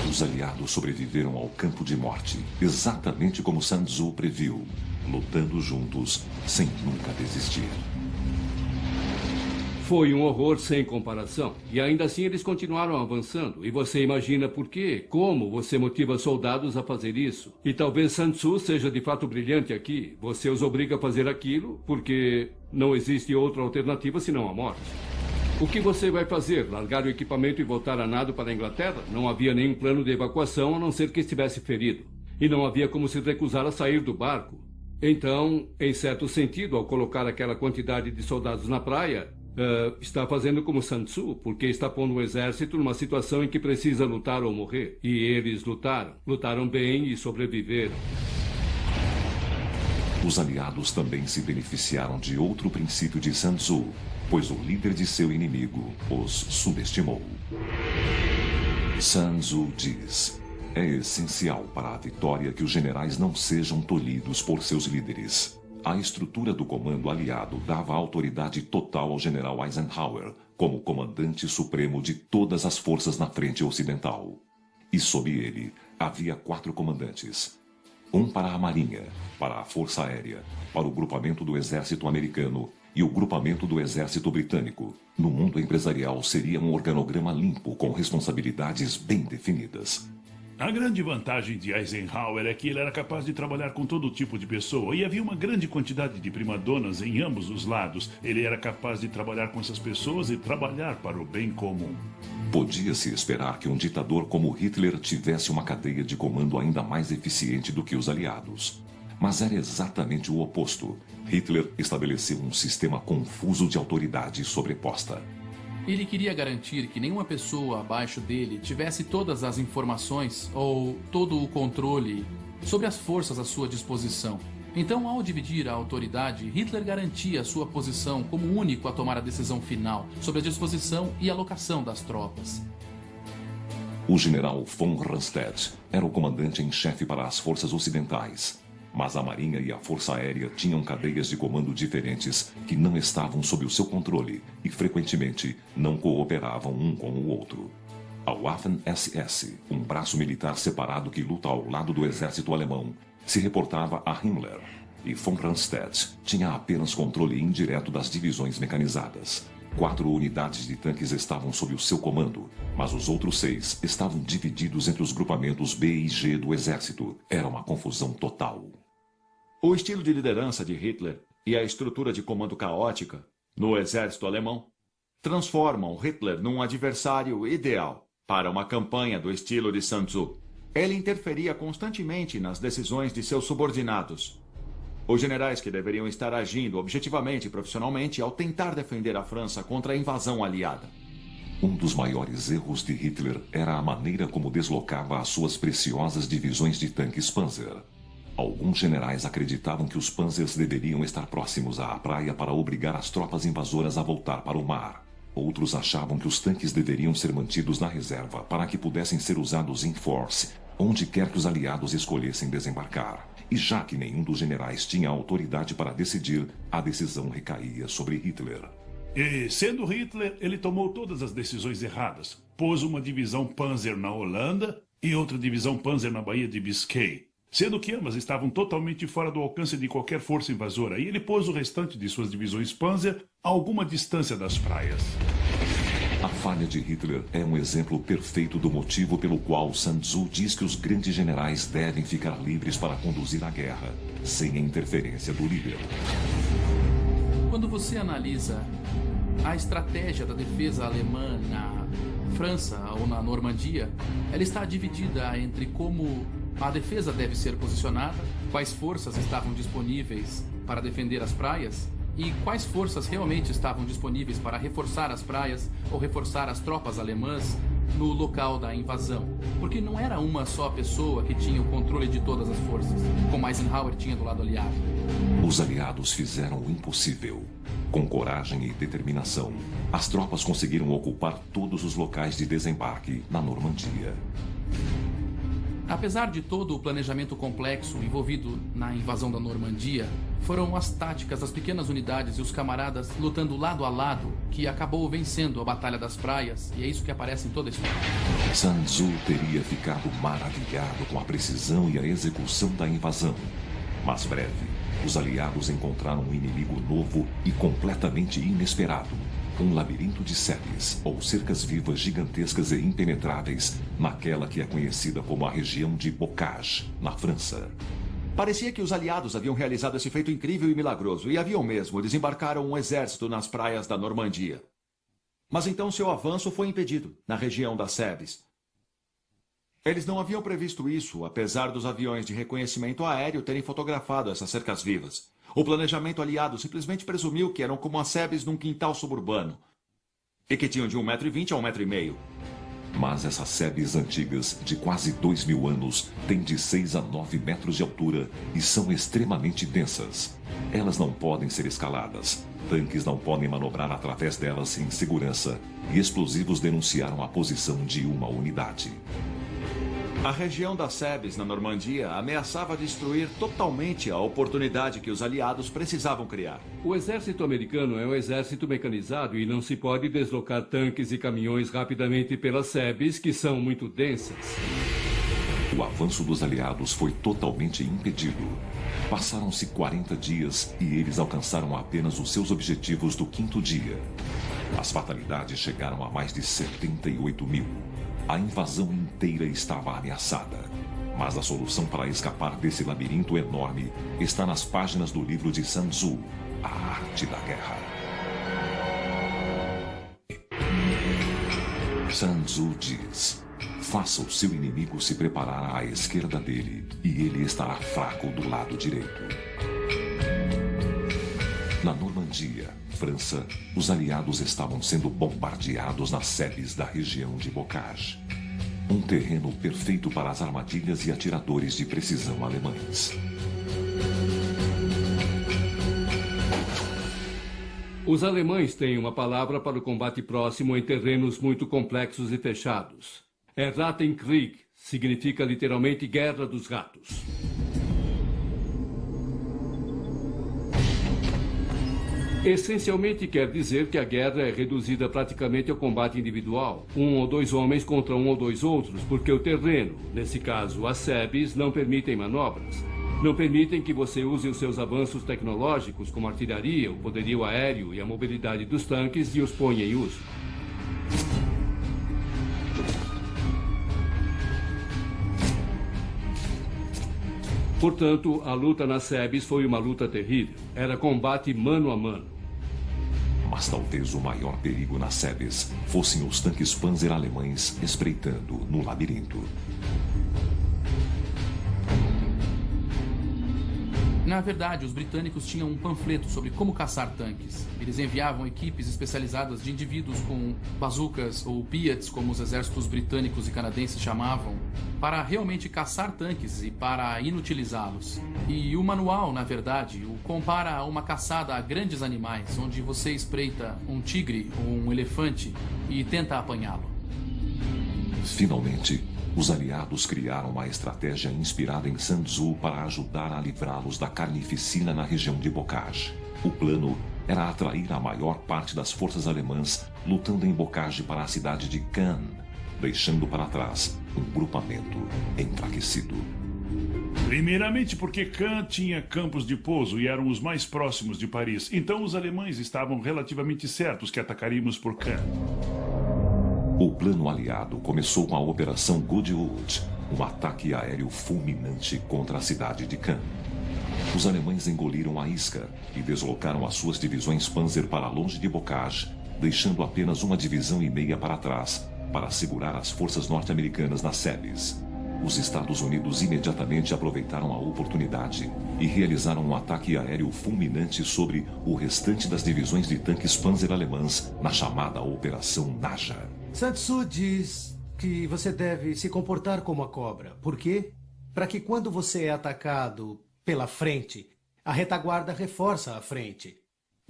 Speaker 1: Os aliados sobreviveram ao campo de morte, exatamente como Sun Tzu previu, lutando juntos, sem nunca desistir.
Speaker 6: Foi um horror sem comparação. E ainda assim eles continuaram avançando. E você imagina por quê? Como você motiva soldados a fazer isso? E talvez Sun Tzu seja de fato brilhante aqui. Você os obriga a fazer aquilo porque não existe outra alternativa senão a morte. O que você vai fazer? Largar o equipamento e voltar a nado para a Inglaterra? Não havia nenhum plano de evacuação a não ser que estivesse ferido. E não havia como se recusar a sair do barco. Então, em certo sentido, ao colocar aquela quantidade de soldados na praia, está fazendo como Sun Tzu, porque está pondo o exército numa situação em que precisa lutar ou morrer. E eles lutaram. Lutaram bem e sobreviveram.
Speaker 1: Os aliados também se beneficiaram de outro princípio de Sun Tzu, pois o líder de seu inimigo os subestimou. Sun Tzu diz: é essencial para a vitória que os generais não sejam tolhidos por seus líderes. A estrutura do comando aliado dava autoridade total ao general Eisenhower como comandante supremo de todas as forças na frente ocidental. E sob ele havia 4 comandantes. Um para a Marinha, para a Força Aérea, para o grupamento do Exército Americano e o grupamento do Exército Britânico. No mundo empresarial seria um organograma limpo com responsabilidades bem definidas.
Speaker 5: A grande vantagem de Eisenhower é que ele era capaz de trabalhar com todo tipo de pessoa e havia uma grande quantidade de primadonas em ambos os lados. Ele era capaz de trabalhar com essas pessoas e trabalhar para o bem comum.
Speaker 1: Podia-se esperar que um ditador como Hitler tivesse uma cadeia de comando ainda mais eficiente do que os aliados. Mas era exatamente o oposto. Hitler estabeleceu um sistema confuso de autoridade sobreposta.
Speaker 7: Ele queria garantir que nenhuma pessoa abaixo dele tivesse todas as informações ou todo o controle sobre as forças à sua disposição. Então, ao dividir a autoridade, Hitler garantia sua posição como único a tomar a decisão final sobre a disposição e alocação das tropas.
Speaker 1: O general von Rundstedt era o comandante em chefe para as forças ocidentais. Mas a Marinha e a Força Aérea tinham cadeias de comando diferentes que não estavam sob o seu controle e, frequentemente, não cooperavam um com o outro. A Waffen-SS, um braço militar separado que luta ao lado do exército alemão, se reportava a Himmler, e von Rundstedt tinha apenas controle indireto das divisões mecanizadas. 4 unidades de tanques estavam sob o seu comando, mas os outros 6 estavam divididos entre os grupamentos B e G do exército. Era uma confusão total.
Speaker 3: O estilo de liderança de Hitler e a estrutura de comando caótica no exército alemão transformam Hitler num adversário ideal para uma campanha do estilo de Sun Tzu. Ele interferia constantemente nas decisões de seus subordinados. Os generais que deveriam estar agindo objetivamente e profissionalmente ao tentar defender a França contra a invasão aliada.
Speaker 1: Um dos maiores erros de Hitler era a maneira como deslocava as suas preciosas divisões de tanques Panzer. Alguns generais acreditavam que os Panzers deveriam estar próximos à praia para obrigar as tropas invasoras a voltar para o mar. Outros achavam que os tanques deveriam ser mantidos na reserva para que pudessem ser usados em force, onde quer que os aliados escolhessem desembarcar. E já que nenhum dos generais tinha autoridade para decidir, a decisão recaía sobre Hitler.
Speaker 5: E, sendo Hitler, ele tomou todas as decisões erradas. Pôs uma divisão Panzer na Holanda e outra divisão Panzer na Baía de Biscay, sendo que ambas estavam totalmente fora do alcance de qualquer força invasora, e ele pôs o restante de suas divisões Panzer a alguma distância das praias.
Speaker 1: A falha de Hitler é um exemplo perfeito do motivo pelo qual Sun Tzu diz que os grandes generais devem ficar livres para conduzir a guerra, sem a interferência do líder.
Speaker 7: Quando você analisa a estratégia da defesa alemã na França ou na Normandia, ela está dividida entre como a defesa deve ser posicionada, quais forças estavam disponíveis para defender as praias e quais forças realmente estavam disponíveis para reforçar as praias ou reforçar as tropas alemãs no local da invasão. Porque não era uma só pessoa que tinha o controle de todas as forças, como Eisenhower tinha do lado aliado.
Speaker 1: Os aliados fizeram o impossível. Com coragem e determinação, as tropas conseguiram ocupar todos os locais de desembarque na Normandia.
Speaker 7: Apesar de todo o planejamento complexo envolvido na invasão da Normandia, foram as táticas das pequenas unidades e os camaradas lutando lado a lado que acabou vencendo a Batalha das Praias, e é isso que aparece em toda a história.
Speaker 1: Sun Tzu teria ficado maravilhado com a precisão e a execução da invasão. Mas breve, os aliados encontraram um inimigo novo e completamente inesperado. Um labirinto de sebes, ou cercas vivas gigantescas e impenetráveis, naquela que é conhecida como a região de Bocage, na França.
Speaker 3: Parecia que os aliados haviam realizado esse feito incrível e milagroso, e haviam mesmo desembarcaram um exército nas praias da Normandia. Mas então seu avanço foi impedido, na região das sebes. Eles não haviam previsto isso, apesar dos aviões de reconhecimento aéreo terem fotografado essas cercas vivas. O planejamento aliado simplesmente presumiu que eram como as sebes num quintal suburbano, e que tinham de 1,20 m a 1,5 m.
Speaker 1: Mas essas sebes antigas, de quase 2.000 anos, têm de 6 a 9 metros de altura e são extremamente densas. Elas não podem ser escaladas, tanques não podem manobrar através delas em segurança, e explosivos denunciaram a posição de uma unidade.
Speaker 3: A região das sebes na Normandia ameaçava destruir totalmente a oportunidade que os aliados precisavam criar.
Speaker 6: O exército americano é um exército mecanizado e não se pode deslocar tanques e caminhões rapidamente pelas sebes, que são muito densas.
Speaker 1: O avanço dos aliados foi totalmente impedido. Passaram-se 40 dias e eles alcançaram apenas os seus objetivos do 5º dia. As fatalidades chegaram a mais de 78.000. A invasão inteira estava ameaçada. Mas a solução para escapar desse labirinto enorme está nas páginas do livro de Sun Tzu, A Arte da Guerra. Sun Tzu diz: faça o seu inimigo se preparar à esquerda dele, e ele estará fraco do lado direito. Na Normandia, França, os aliados estavam sendo bombardeados nas sebes da região de Bocage. Um terreno perfeito para as armadilhas e atiradores de precisão alemães.
Speaker 6: Os alemães têm uma palavra para o combate próximo em terrenos muito complexos e fechados. É Rattenkrieg, significa literalmente Guerra dos Ratos. Essencialmente quer dizer que a guerra é reduzida praticamente ao combate individual. 1 ou 2 homens contra 1 ou 2 outros, porque o terreno, nesse caso as sebes, não permitem manobras. Não permitem que você use os seus avanços tecnológicos, como a artilharia, o poderio aéreo e a mobilidade dos tanques, e os ponha em uso. Portanto, a luta nas sebes foi uma luta terrível. Era combate mano a mano.
Speaker 1: Mas talvez o maior perigo nas sebes fossem os tanques Panzer alemães espreitando no labirinto.
Speaker 7: Na verdade, os britânicos tinham um panfleto sobre como caçar tanques. Eles enviavam equipes especializadas de indivíduos com bazucas ou Piats, como os exércitos britânicos e canadenses chamavam, para realmente caçar tanques e para inutilizá-los. E o manual, na verdade, o compara a uma caçada a grandes animais, onde você espreita um tigre ou um elefante e tenta apanhá-lo.
Speaker 1: Finalmente, os aliados criaram uma estratégia inspirada em Sun Tzu para ajudar a livrá-los da carnificina na região de Bocage. O plano era atrair a maior parte das forças alemãs lutando em Bocage para a cidade de Cannes, deixando para trás um grupamento enfraquecido.
Speaker 5: Primeiramente porque Cannes tinha campos de pouso e eram os mais próximos de Paris. Então os alemães estavam relativamente certos que atacaríamos por Cannes.
Speaker 1: O plano aliado começou com a Operação Goodwood, um ataque aéreo fulminante contra a cidade de Cannes. Os alemães engoliram a isca e deslocaram as suas divisões Panzer para longe de Bocage, deixando apenas 1,5 divisão para trás, para segurar as forças norte-americanas nas sebes. Os Estados Unidos imediatamente aproveitaram a oportunidade e realizaram um ataque aéreo fulminante sobre o restante das divisões de tanques Panzer alemãs na chamada Operação Naja.
Speaker 4: Sun Tzu diz que você deve se comportar como a cobra. Por quê? Para que quando você é atacado pela frente, a retaguarda reforça a frente.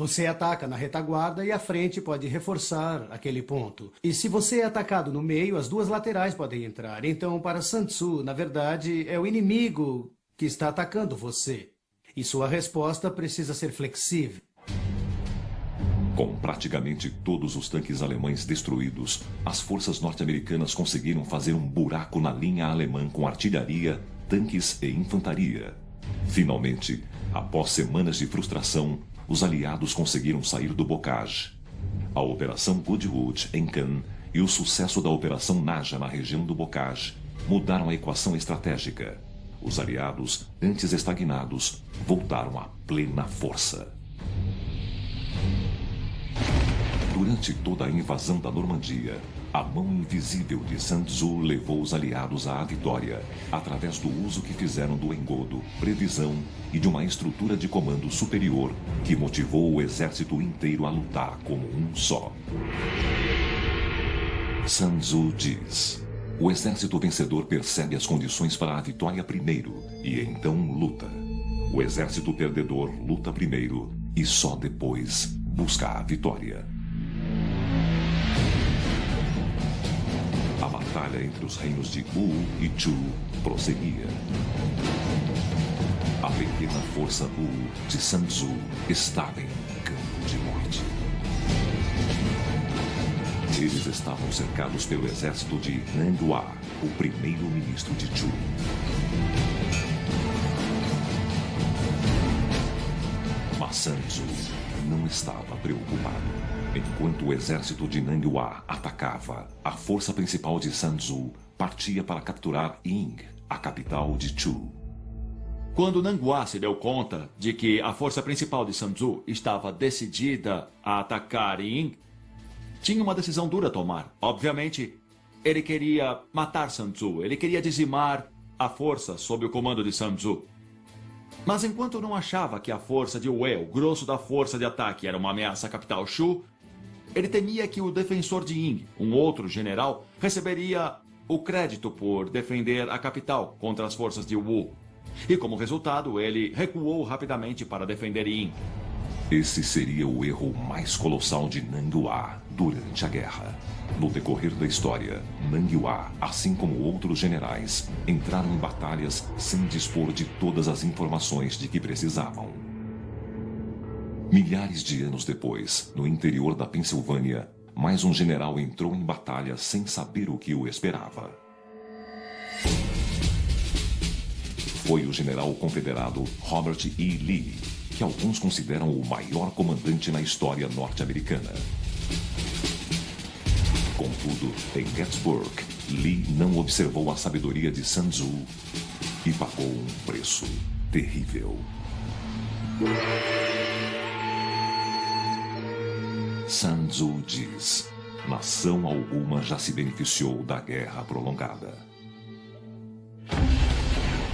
Speaker 4: Você ataca na retaguarda e a frente pode reforçar aquele ponto. E se você é atacado no meio, as duas laterais podem entrar. Então, para Sun Tzu, na verdade, é o inimigo que está atacando você. E sua resposta precisa ser flexível.
Speaker 1: Com praticamente todos os tanques alemães destruídos, as forças norte-americanas conseguiram fazer um buraco na linha alemã com artilharia, tanques e infantaria. Finalmente, após semanas de frustração, os aliados conseguiram sair do bocage. A Operação Goodwood em Cannes e o sucesso da Operação Naja na região do bocage mudaram a equação estratégica. Os aliados, antes estagnados, voltaram à plena força. Durante toda a invasão da Normandia, a mão invisível de Sun Tzu levou os aliados à vitória, através do uso que fizeram do engodo, previsão e de uma estrutura de comando superior que motivou o exército inteiro a lutar como um só. Sun Tzu diz: o exército vencedor percebe as condições para a vitória primeiro e então luta. O exército perdedor luta primeiro e só depois busca a vitória. A batalha entre os reinos de Wu e Chu prosseguia. A pequena força Wu de Sun Tzu estava em um campo de morte. Eles estavam cercados pelo exército de Nanghua, o primeiro-ministro de Chu. Mas Sun Tzu não estava preocupado. Enquanto o exército de Nanghua atacava, a força principal de Sun Tzu partia para capturar Ying, a capital de Chu.
Speaker 3: Quando Nanghua se deu conta de que a força principal de Sun Tzu estava decidida a atacar Ying, tinha uma decisão dura a tomar. Obviamente, ele queria matar Sun Tzu, ele queria dizimar a força sob o comando de Sun Tzu. Mas enquanto não achava que a força de Wei, o grosso da força de ataque, era uma ameaça à capital Shu, ele temia que o defensor de Ying, um outro general, receberia o crédito por defender a capital contra as forças de Wu. E como resultado, ele recuou rapidamente para defender Ying.
Speaker 1: Esse seria o erro mais colossal de Nanghua durante a guerra. No decorrer da história, Nanghua, assim como outros generais, entraram em batalhas sem dispor de todas as informações de que precisavam. Milhares de anos depois, no interior da Pensilvânia, mais um general entrou em batalha sem saber o que o esperava. Foi o general confederado Robert E. Lee, que alguns consideram o maior comandante na história norte-americana. Contudo, em Gettysburg, Lee não observou a sabedoria de Sun Tzu e pagou um preço terrível. Sun Tzu diz: nação alguma já se beneficiou da guerra prolongada.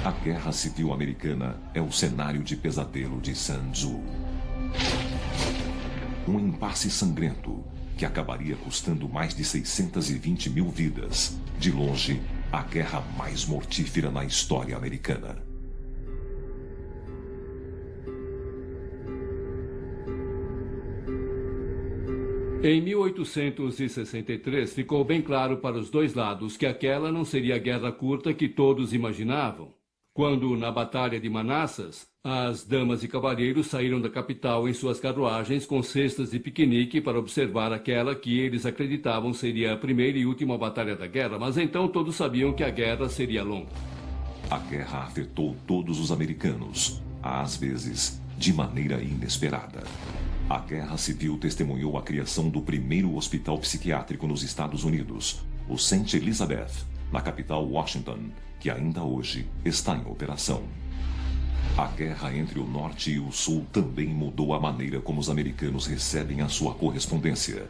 Speaker 1: A Guerra Civil Americana é o cenário de pesadelo de Sun Tzu. Um impasse sangrento que acabaria custando mais de 620 mil vidas. De longe, a guerra mais mortífera na história americana.
Speaker 6: Em 1863, ficou bem claro para os dois lados que aquela não seria a guerra curta que todos imaginavam. Quando, na Batalha de Manassas, as damas e cavalheiros saíram da capital em suas carruagens com cestas de piquenique para observar aquela que eles acreditavam seria a primeira e última batalha da guerra, mas então todos sabiam que a guerra seria longa.
Speaker 1: A guerra afetou todos os americanos, às vezes, de maneira inesperada. A Guerra Civil testemunhou a criação do primeiro hospital psiquiátrico nos Estados Unidos, o St. Elizabeth, na capital Washington, que ainda hoje está em operação. A guerra entre o Norte e o Sul também mudou a maneira como os americanos recebem a sua correspondência.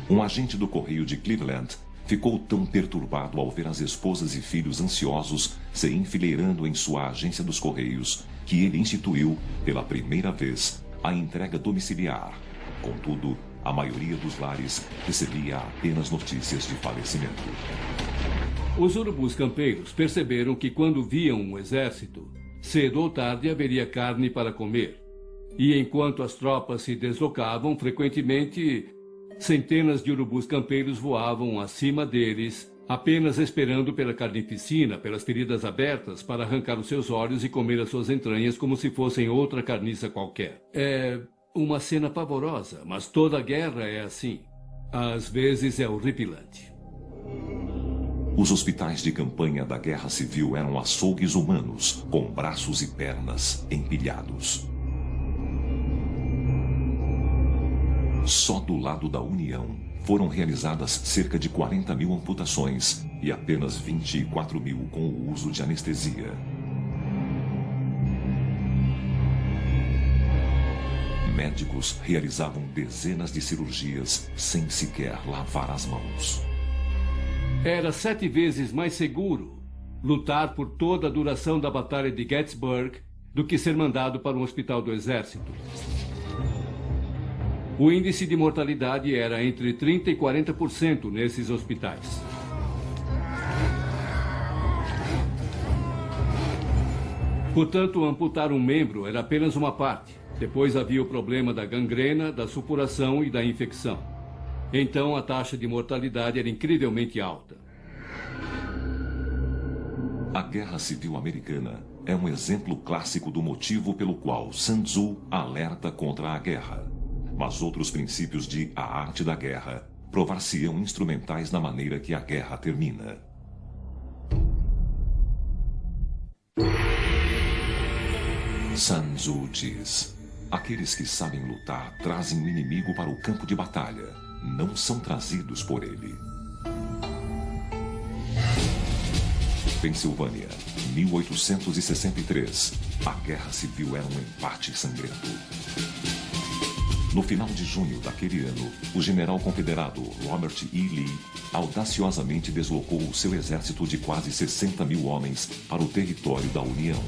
Speaker 1: Um agente do correio de Cleveland ficou tão perturbado ao ver as esposas e filhos ansiosos se enfileirando em sua agência dos correios que ele instituiu, pela primeira vez, a entrega domiciliar. Contudo, a maioria dos lares recebia apenas notícias de falecimento.
Speaker 6: Os urubus campeiros perceberam que quando viam um exército, cedo ou tarde haveria carne para comer. E enquanto as tropas se deslocavam, frequentemente, centenas de urubus campeiros voavam acima deles, apenas esperando pela carnificina, pelas feridas abertas, para arrancar os seus olhos e comer as suas entranhas como se fossem outra carniça qualquer. É uma cena pavorosa, mas toda guerra é assim. Às vezes é horripilante.
Speaker 1: Os hospitais de campanha da Guerra Civil eram açougues humanos, com braços e pernas empilhados. Só do lado da União foram realizadas cerca de 40 mil amputações e apenas 24 mil com o uso de anestesia. Médicos realizavam dezenas de cirurgias sem sequer lavar as mãos.
Speaker 6: Era 7 vezes mais seguro lutar por toda a duração da Batalha de Gettysburg do que ser mandado para um hospital do exército. O índice de mortalidade era entre 30% e 40% nesses hospitais. Portanto, amputar um membro era apenas uma parte. Depois havia o problema da gangrena, da supuração e da infecção. Então, a taxa de mortalidade era incrivelmente alta.
Speaker 1: A Guerra Civil Americana é um exemplo clássico do motivo pelo qual Sun Tzu alerta contra a guerra. Mas outros princípios de A Arte da Guerra provar-se-ão instrumentais na maneira que a guerra termina. Sun Tzu diz: aqueles que sabem lutar trazem o inimigo para o campo de batalha, não são trazidos por ele. Pensilvânia, 1863. A Guerra Civil era um empate sangrento. No final de junho daquele ano, o general confederado Robert E. Lee audaciosamente deslocou o seu exército de quase 60 mil homens para o território da União.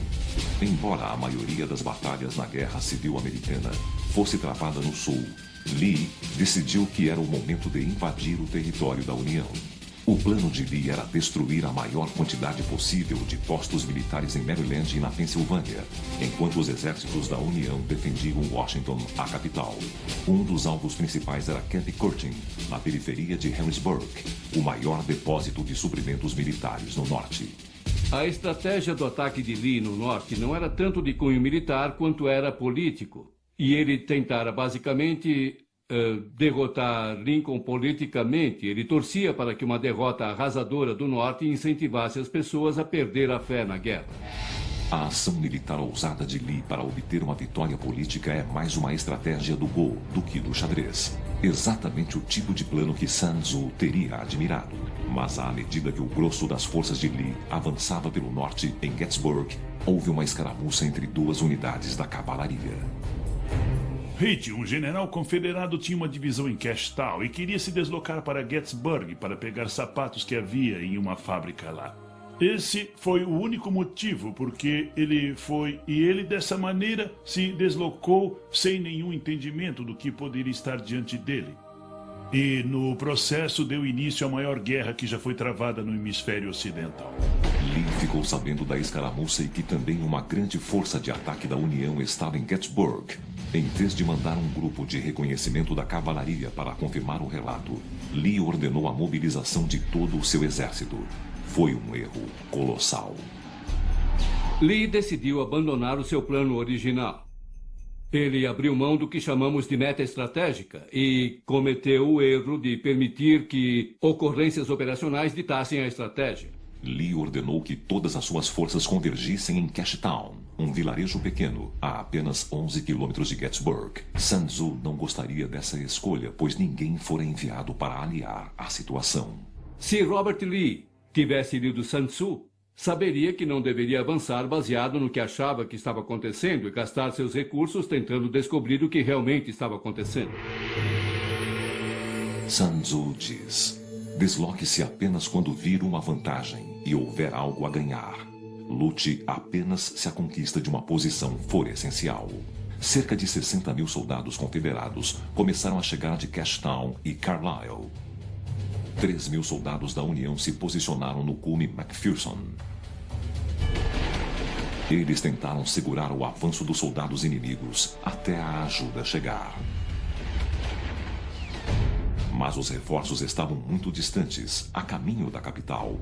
Speaker 1: Embora a maioria das batalhas na Guerra Civil Americana fosse travada no Sul, Lee decidiu que era o momento de invadir o território da União. O plano de Lee era destruir a maior quantidade possível de postos militares em Maryland e na Pensilvânia, enquanto os exércitos da União defendiam Washington, a capital. Um dos alvos principais era Camp Curtin, na periferia de Harrisburg, o maior depósito de suprimentos militares no norte.
Speaker 6: A estratégia do ataque de Lee no norte não era tanto de cunho militar quanto era político. E ele tentara basicamente derrotar Lincoln politicamente. Ele torcia para que uma derrota arrasadora do norte incentivasse as pessoas a perder a fé na guerra.
Speaker 1: A ação militar ousada de Lee para obter uma vitória política é mais uma estratégia do Go do que do xadrez. Exatamente o tipo de plano que Sun Tzu teria admirado. Mas à medida que o grosso das forças de Lee avançava pelo norte em Gettysburg, houve uma escaramuça entre duas unidades da cavalaria.
Speaker 5: Reed, um general confederado, tinha uma divisão em Cashtown e queria se deslocar para Gettysburg para pegar sapatos que havia em uma fábrica lá. Esse foi o único motivo porque ele foi, e ele dessa maneira se deslocou sem nenhum entendimento do que poderia estar diante dele. E no processo deu início à maior guerra que já foi travada no hemisfério ocidental.
Speaker 1: Lee ficou sabendo da escaramuça e que também uma grande força de ataque da União estava em Gettysburg. Em vez de mandar um grupo de reconhecimento da cavalaria para confirmar o relato, Lee ordenou a mobilização de todo o seu exército. Foi um erro colossal.
Speaker 6: Lee decidiu abandonar o seu plano original. Ele abriu mão do que chamamos de meta estratégica e cometeu o erro de permitir que ocorrências operacionais ditassem a estratégia.
Speaker 1: Lee ordenou que todas as suas forças convergissem em Cashtown, um vilarejo pequeno, a apenas 11 quilômetros de Gettysburg. Sun Tzu não gostaria dessa escolha, pois ninguém fora enviado para aliar a situação.
Speaker 6: Se Robert Lee tivesse lido Sun Tzu, saberia que não deveria avançar baseado no que achava que estava acontecendo e gastar seus recursos tentando descobrir o que realmente estava acontecendo.
Speaker 1: Sun Tzu diz: desloque-se apenas quando vir uma vantagem e houver algo a ganhar. Lute apenas se a conquista de uma posição for essencial. Cerca de 60 mil soldados confederados começaram a chegar de Cashtown e Carlisle. 3 mil soldados da União se posicionaram no cume McPherson. Eles tentaram segurar o avanço dos soldados inimigos até a ajuda chegar. Mas os reforços estavam muito distantes, a caminho da capital.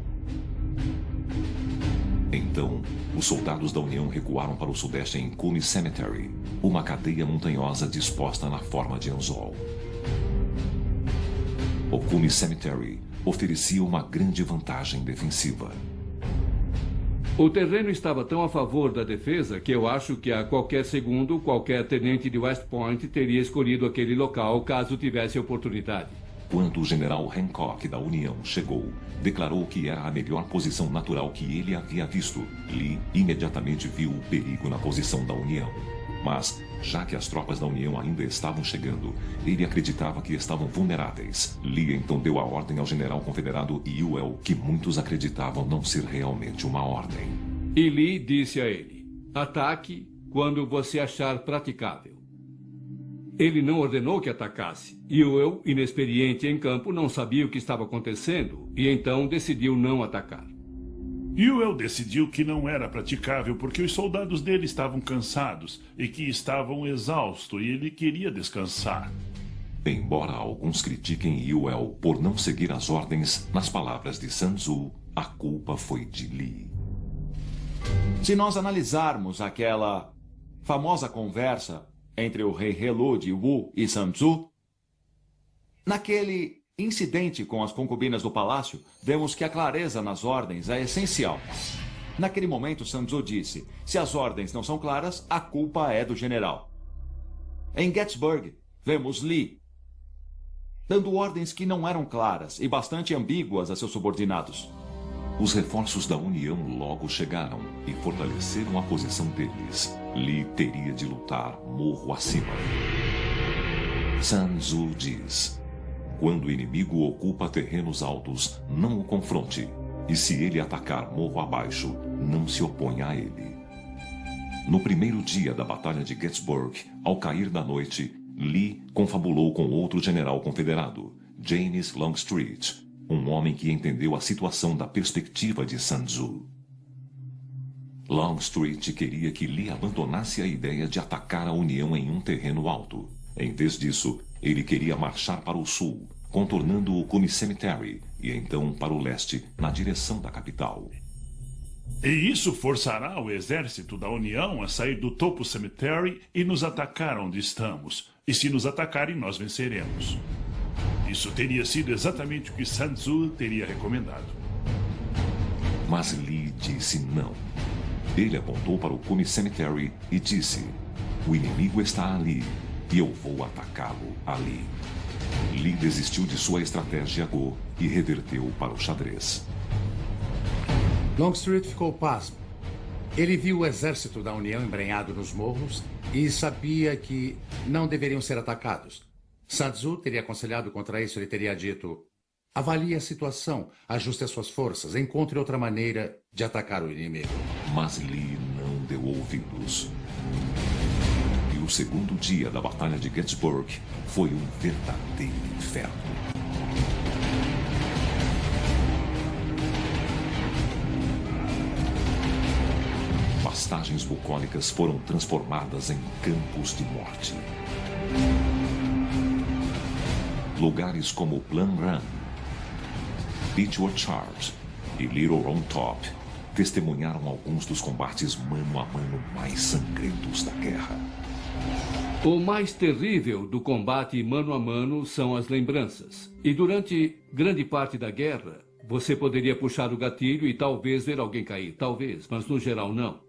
Speaker 1: Então, os soldados da União recuaram para o sudeste em Cume Cemetery, uma cadeia montanhosa disposta na forma de anzol. O Cume Cemetery oferecia uma grande vantagem defensiva.
Speaker 6: O terreno estava tão a favor da defesa que eu acho que a qualquer segundo, qualquer tenente de West Point teria escolhido aquele local caso tivesse oportunidade.
Speaker 1: Quando o general Hancock da União chegou, declarou que era a melhor posição natural que ele havia visto. Lee imediatamente viu o perigo na posição da União. Mas, já que as tropas da União ainda estavam chegando, ele acreditava que estavam vulneráveis. Lee então deu a ordem ao general confederado Ewell, que muitos acreditavam não ser realmente uma ordem.
Speaker 6: E Lee disse a ele: ataque quando você achar praticável. Ele não ordenou que atacasse. Ewell, inexperiente em campo, não sabia o que estava acontecendo e então decidiu não atacar.
Speaker 5: Ewell decidiu que não era praticável porque os soldados dele estavam cansados e que estavam exaustos e ele queria descansar.
Speaker 1: Embora alguns critiquem Ewell por não seguir as ordens, nas palavras de Sun Tzu, a culpa foi de Lee.
Speaker 3: Se nós analisarmos aquela famosa conversa entre o rei Helú de Wu e Sun Tzu, naquele incidente com as concubinas do palácio, vemos que a clareza nas ordens é essencial. Naquele momento, Sun Tzu disse: se as ordens não são claras, a culpa é do general. Em Gettysburg, vemos Lee dando ordens que não eram claras e bastante ambíguas a seus subordinados.
Speaker 1: Os reforços da União logo chegaram e fortaleceram a posição deles. Lee teria de lutar morro acima. Sun Tzu diz: quando o inimigo ocupa terrenos altos, não o confronte. E se ele atacar morro abaixo, não se oponha a ele. No primeiro dia da Batalha de Gettysburg, ao cair da noite, Lee confabulou com outro general confederado, James Longstreet, um homem que entendeu a situação da perspectiva de Sun Tzu. Longstreet queria que Lee abandonasse a ideia de atacar a União em um terreno alto. Em vez disso, ele queria marchar para o sul, contornando o Cume Cemetery, e então para o leste, na direção da capital.
Speaker 5: E isso forçará o exército da União a sair do topo Cemetery e nos atacar onde estamos. E se nos atacarem, nós venceremos. Isso teria sido exatamente o que Sun Tzu teria recomendado.
Speaker 1: Mas Lee disse não. Ele apontou para o Cume Cemetery e disse: o inimigo está ali, e eu vou atacá-lo ali. Lee desistiu de sua estratégia Go e reverteu para o xadrez.
Speaker 2: Longstreet ficou pasmo. Ele viu o exército da União embrenhado nos morros e sabia que não deveriam ser atacados. Sun Tzu teria aconselhado contra isso. Ele teria dito: avalie a situação, ajuste as suas forças, encontre outra maneira de atacar o inimigo.
Speaker 1: Mas Lee não deu ouvidos. E o segundo dia da Batalha de Gettysburg foi um verdadeiro inferno. Pastagens bucólicas foram transformadas em campos de morte. Lugares como Plum Run, Beechwood Charge e Little Round Top testemunharam alguns dos combates mano a mano mais sangrentos da guerra.
Speaker 6: O mais terrível do combate mano a mano são as lembranças. E durante grande parte da guerra, você poderia puxar o gatilho e talvez ver alguém cair. Talvez, mas no geral não.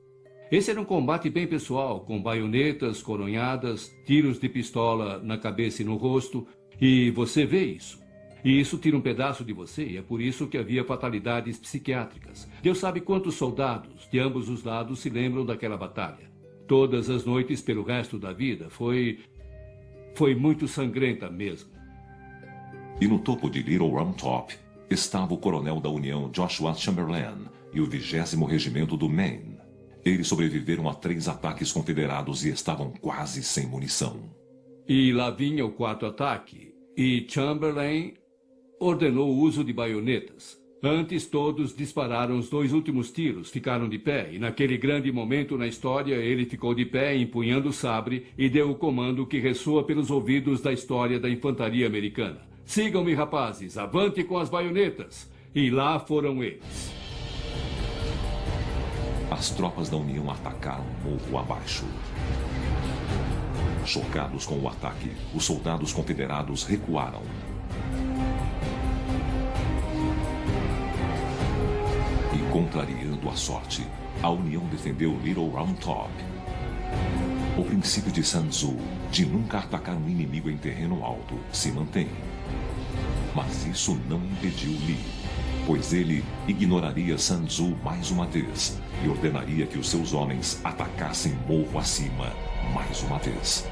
Speaker 6: Esse era um combate bem pessoal, com baionetas, coronhadas, tiros de pistola na cabeça e no rosto. E você vê isso. E isso tira um pedaço de você, e é por isso que havia fatalidades psiquiátricas. Deus sabe quantos soldados de ambos os lados se lembram daquela batalha. Todas as noites pelo resto da vida. Foi muito sangrenta mesmo.
Speaker 1: E no topo de Little Round Top estava o coronel da União Joshua Chamberlain e o 20º Regimento do Maine. Eles sobreviveram a 3 ataques confederados e estavam quase sem munição.
Speaker 6: E lá vinha o 4º ataque, e Chamberlain ordenou o uso de baionetas. Antes, todos dispararam os 2 últimos tiros, ficaram de pé, e naquele grande momento na história, ele ficou de pé, empunhando o sabre, e deu o comando que ressoa pelos ouvidos da história da infantaria americana. Sigam-me, rapazes, avante com as baionetas! E lá foram eles.
Speaker 1: As tropas da União atacaram morro abaixo. Chocados com o ataque, os soldados confederados recuaram. E, contrariando a sorte, a União defendeu Little Round Top. O princípio de Sun Tzu, de nunca atacar um inimigo em terreno alto, se mantém. Mas isso não impediu Lee, pois ele ignoraria Sun Tzu mais uma vez e ordenaria que os seus homens atacassem morro acima mais uma vez.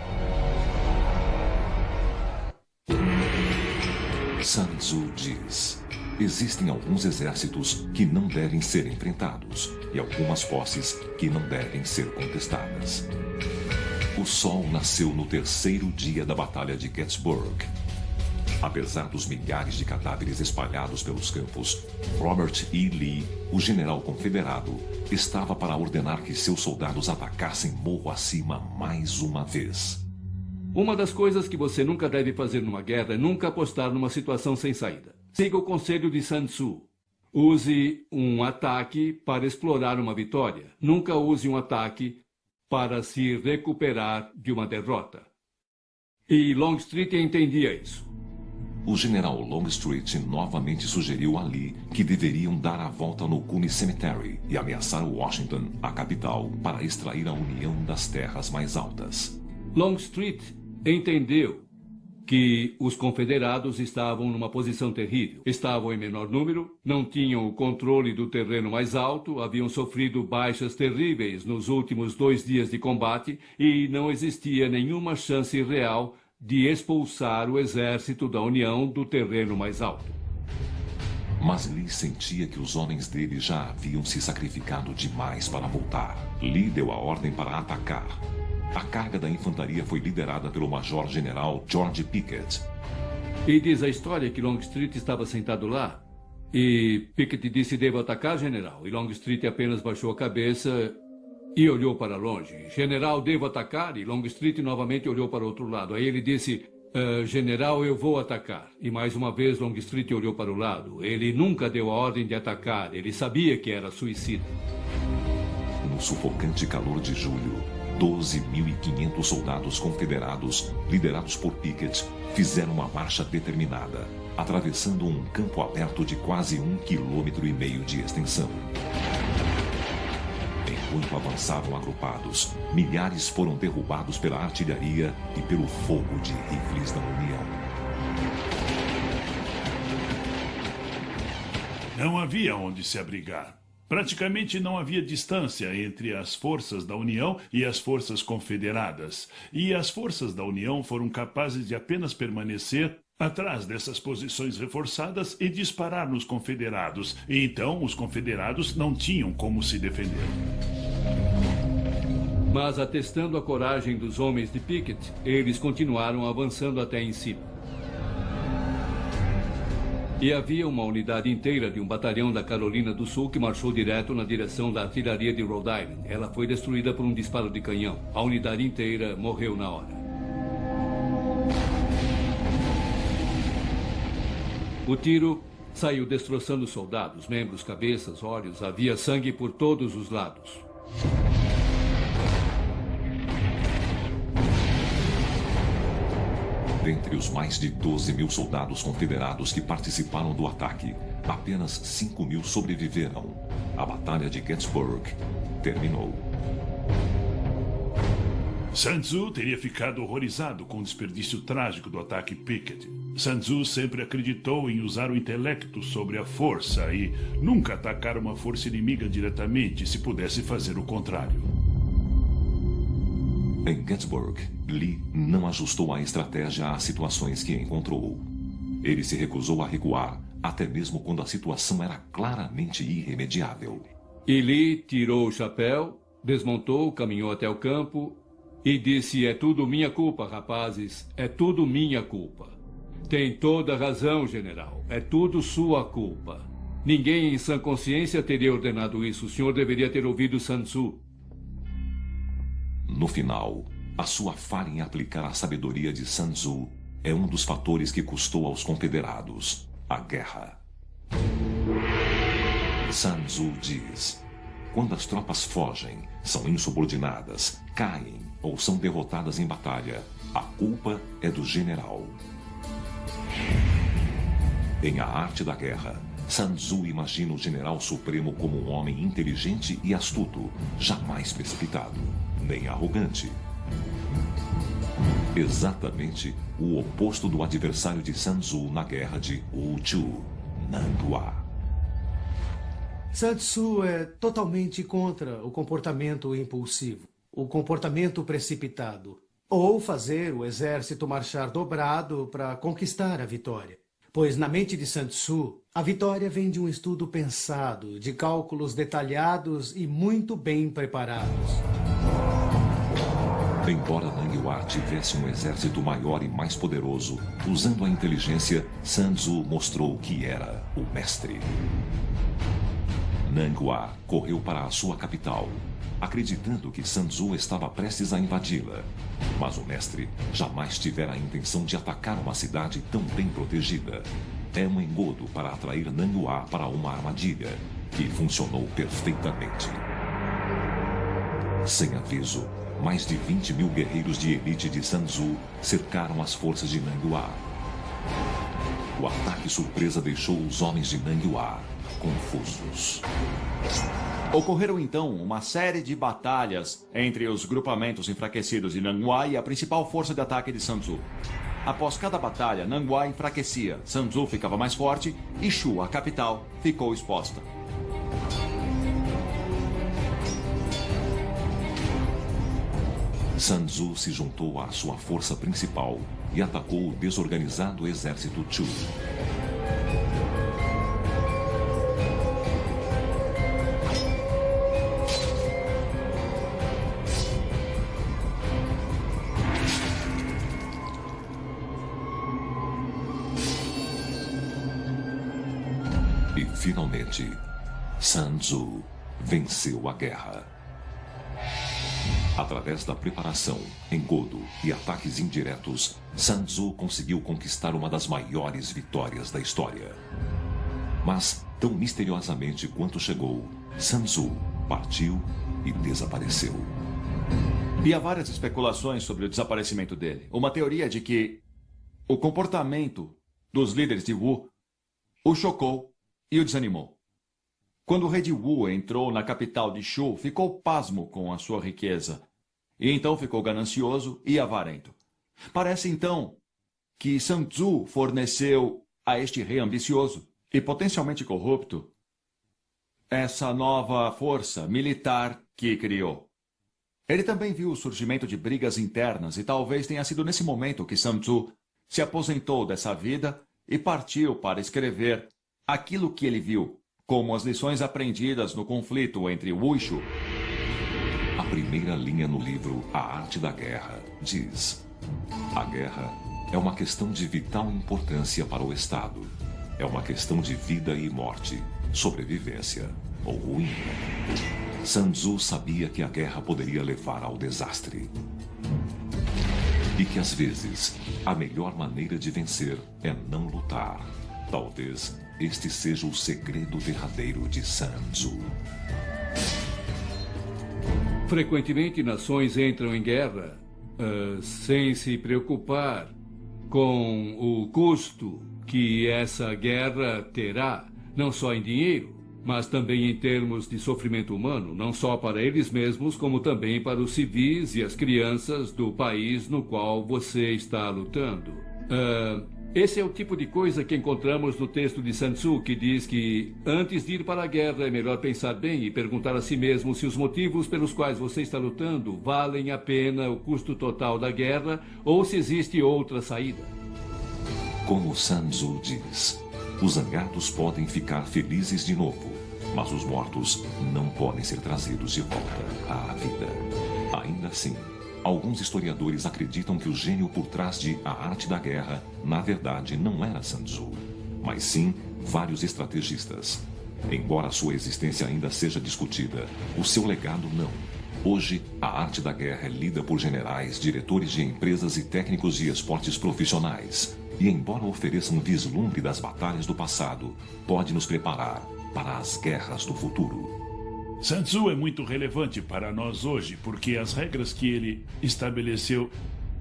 Speaker 1: Sun Tzu diz: existem alguns exércitos que não devem ser enfrentados e algumas posses que não devem ser contestadas. O sol nasceu no 3º dia da Batalha de Gettysburg. Apesar dos milhares de cadáveres espalhados pelos campos, Robert E. Lee, o general confederado, estava para ordenar que seus soldados atacassem morro acima mais uma vez.
Speaker 6: Uma das coisas que você nunca deve fazer numa guerra é nunca apostar numa situação sem saída. Siga o conselho de Sun Tzu. Use um ataque para explorar uma vitória. Nunca use um ataque para se recuperar de uma derrota. E Longstreet entendia isso.
Speaker 1: O general Longstreet novamente sugeriu a Lee que deveriam dar a volta no Cuney Cemetery e ameaçar Washington, a capital, para extrair a União das terras mais altas.
Speaker 6: Longstreet entendeu que os confederados estavam numa posição terrível. Estavam em menor número, não tinham o controle do terreno mais alto, haviam sofrido baixas terríveis nos últimos 2 dias de combate e não existia nenhuma chance real de expulsar o exército da União do terreno mais alto.
Speaker 1: Mas Lee sentia que os homens dele já haviam se sacrificado demais para voltar. Lee deu a ordem para atacar. A carga da infantaria foi liderada pelo major-general George Pickett.
Speaker 6: E diz a história que Longstreet estava sentado lá. E Pickett disse: devo atacar, general. E Longstreet apenas baixou a cabeça e olhou para longe. General, devo atacar? E Longstreet novamente olhou para o outro lado. Aí ele disse: general, eu vou atacar. E mais uma vez Longstreet olhou para o lado. Ele nunca deu a ordem de atacar. Ele sabia que era suicida.
Speaker 1: No sufocante calor de julho, 12.500 soldados confederados, liderados por Pickett, fizeram uma marcha determinada, atravessando um campo aberto de quase 1,5 km de extensão. Enquanto avançavam agrupados, milhares foram derrubados pela artilharia e pelo fogo de rifles da União.
Speaker 5: Não havia onde se abrigar. Praticamente não havia distância entre as forças da União e as forças confederadas. E as forças da União foram capazes de apenas permanecer atrás dessas posições reforçadas e disparar nos confederados. E então os confederados não tinham como se defender.
Speaker 6: Mas, atestando a coragem dos homens de Pickett, eles continuaram avançando até em cima. E havia uma unidade inteira de um batalhão da Carolina do Sul que marchou direto na direção da artilharia de Rhode Island. Ela foi destruída por um disparo de canhão. A unidade inteira morreu na hora. O tiro saiu destroçando soldados, membros, cabeças, olhos. Havia sangue por todos os lados.
Speaker 1: Dentre os mais de 12.000 soldados confederados que participaram do ataque, apenas 5.000 sobreviveram. A Batalha de Gettysburg terminou.
Speaker 5: Sun Tzu teria ficado horrorizado com o desperdício trágico do ataque Pickett. Sun Tzu sempre acreditou em usar o intelecto sobre a força e nunca atacar uma força inimiga diretamente se pudesse fazer o contrário.
Speaker 1: Em Gettysburg, Lee não ajustou a estratégia às situações que encontrou. Ele se recusou a recuar, até mesmo quando a situação era claramente irremediável.
Speaker 6: E Lee tirou o chapéu, desmontou, caminhou até o campo e disse: é tudo minha culpa, rapazes, é tudo minha culpa. Tem toda razão, general, é tudo sua culpa. Ninguém em sã consciência teria ordenado isso. O senhor deveria ter ouvido Sun Tzu.
Speaker 1: No final, a sua falha em aplicar a sabedoria de Sun Tzu é um dos fatores que custou aos confederados a guerra. Sun Tzu diz: quando as tropas fogem, são insubordinadas, caem ou são derrotadas em batalha, a culpa é do general. Em A Arte da Guerra, Sun Tzu imagina o general supremo como um homem inteligente e astuto, jamais precipitado, nem arrogante. Exatamente o oposto do adversário de Sun Tzu na guerra de Wu Chu, Nanghua.
Speaker 4: Sun Tzu é totalmente contra o comportamento impulsivo, o comportamento precipitado, ou fazer o exército marchar dobrado para conquistar a vitória. Pois na mente de Sun Tzu, a vitória vem de um estudo pensado, de cálculos detalhados e muito bem preparados.
Speaker 1: Embora Nanghua tivesse um exército maior e mais poderoso, usando a inteligência, Sun Tzu mostrou que era o mestre. Nanghua correu para a sua capital, acreditando que Sun Tzu estava prestes a invadi-la. Mas o mestre jamais tivera a intenção de atacar uma cidade tão bem protegida. É um engodo para atrair Nanghua para uma armadilha, que funcionou perfeitamente. Sem aviso, mais de 20.000 guerreiros de elite de Sun Tzu cercaram as forças de Nanghua. O ataque surpresa deixou os homens de Nanghua confusos.
Speaker 3: Ocorreram então uma série de batalhas entre os grupamentos enfraquecidos de Nanghua e a principal força de ataque de Sun Tzu. Após cada batalha, Nanghua enfraquecia, Sun Tzu ficava mais forte e Shu, a capital, ficou exposta.
Speaker 1: Sun Tzu se juntou à sua força principal e atacou o desorganizado exército Chu. E finalmente, Sun Tzu venceu a guerra. Através da preparação, engodo e ataques indiretos, Sun Tzu conseguiu conquistar uma das maiores vitórias da história. Mas, tão misteriosamente quanto chegou, Sun Tzu partiu e desapareceu.
Speaker 3: E há várias especulações sobre o desaparecimento dele. Uma teoria de que o comportamento dos líderes de Wu o chocou e o desanimou. Quando o rei de Wu entrou na capital de Shu, ficou pasmo com a sua riqueza. E então ficou ganancioso e avarento. Parece então que Sun Tzu forneceu a este rei ambicioso e potencialmente corrupto essa nova força militar que criou. Ele também viu o surgimento de brigas internas e talvez tenha sido nesse momento que Sun Tzu se aposentou dessa vida e partiu para escrever aquilo que ele viu, como as lições aprendidas no conflito entre Wu e Shu.
Speaker 1: A primeira linha no livro A Arte da Guerra diz: a guerra é uma questão de vital importância para o Estado. É uma questão de vida e morte, sobrevivência ou ruína. Sun Tzu sabia que a guerra poderia levar ao desastre. E que às vezes a melhor maneira de vencer é não lutar. Talvez este seja o segredo derradeiro de Sun Tzu.
Speaker 6: Frequentemente, nações entram em guerra sem se preocupar com o custo que essa guerra terá, não só em dinheiro, mas também em termos de sofrimento humano, não só para eles mesmos, como também para os civis e as crianças do país no qual você está lutando. Esse é o tipo de coisa que encontramos no texto de Sun Tzu, que diz que antes de ir para a guerra é melhor pensar bem e perguntar a si mesmo se os motivos pelos quais você está lutando valem a pena o custo total da guerra ou se existe outra saída.
Speaker 1: Como Sun Tzu diz, os zangados podem ficar felizes de novo, mas os mortos não podem ser trazidos de volta à vida. Ainda assim, alguns historiadores acreditam que o gênio por trás de A Arte da Guerra, na verdade, não era Sun Tzu, mas sim vários estrategistas. Embora sua existência ainda seja discutida, o seu legado não. Hoje, a arte da guerra é lida por generais, diretores de empresas e técnicos de esportes profissionais. E embora ofereça um vislumbre das batalhas do passado, pode nos preparar para as guerras do futuro.
Speaker 5: Sun Tzu é muito relevante para nós hoje, porque as regras que ele estabeleceu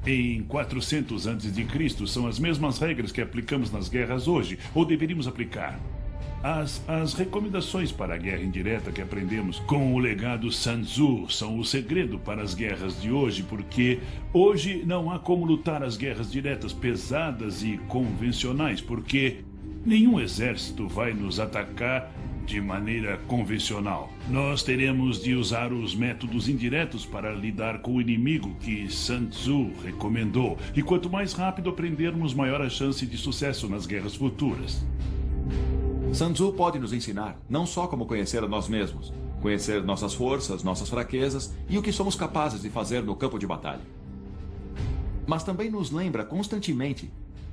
Speaker 5: em 400 a.C. são as mesmas regras que aplicamos nas guerras hoje, ou deveríamos aplicar. As recomendações para a guerra indireta que aprendemos com o legado Sun Tzu são o segredo para as guerras de hoje, porque hoje não há como lutar as guerras diretas pesadas e convencionais, porque nenhum exército vai nos atacar de maneira convencional. Nós teremos de usar os métodos indiretos para lidar com o inimigo que Sun Tzu recomendou. E quanto mais rápido aprendermos, maior a chance de sucesso nas guerras futuras.
Speaker 3: Sun Tzu pode nos ensinar não só como conhecer a nós mesmos, conhecer nossas forças, nossas fraquezas e o que somos capazes de fazer no campo de batalha. Mas também nos lembra constantemente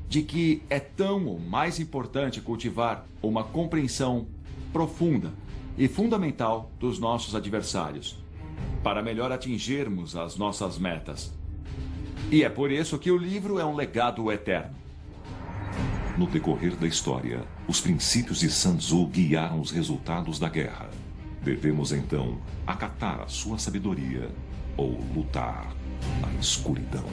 Speaker 3: de que é tão ou mais importante cultivar uma compreensão profunda e fundamental dos nossos adversários, para melhor atingirmos as nossas metas. E é por isso que o livro é um legado eterno.
Speaker 1: No decorrer da história, os princípios de Sun Tzu guiaram os resultados da guerra. Devemos, então, acatar a sua sabedoria ou lutar na escuridão.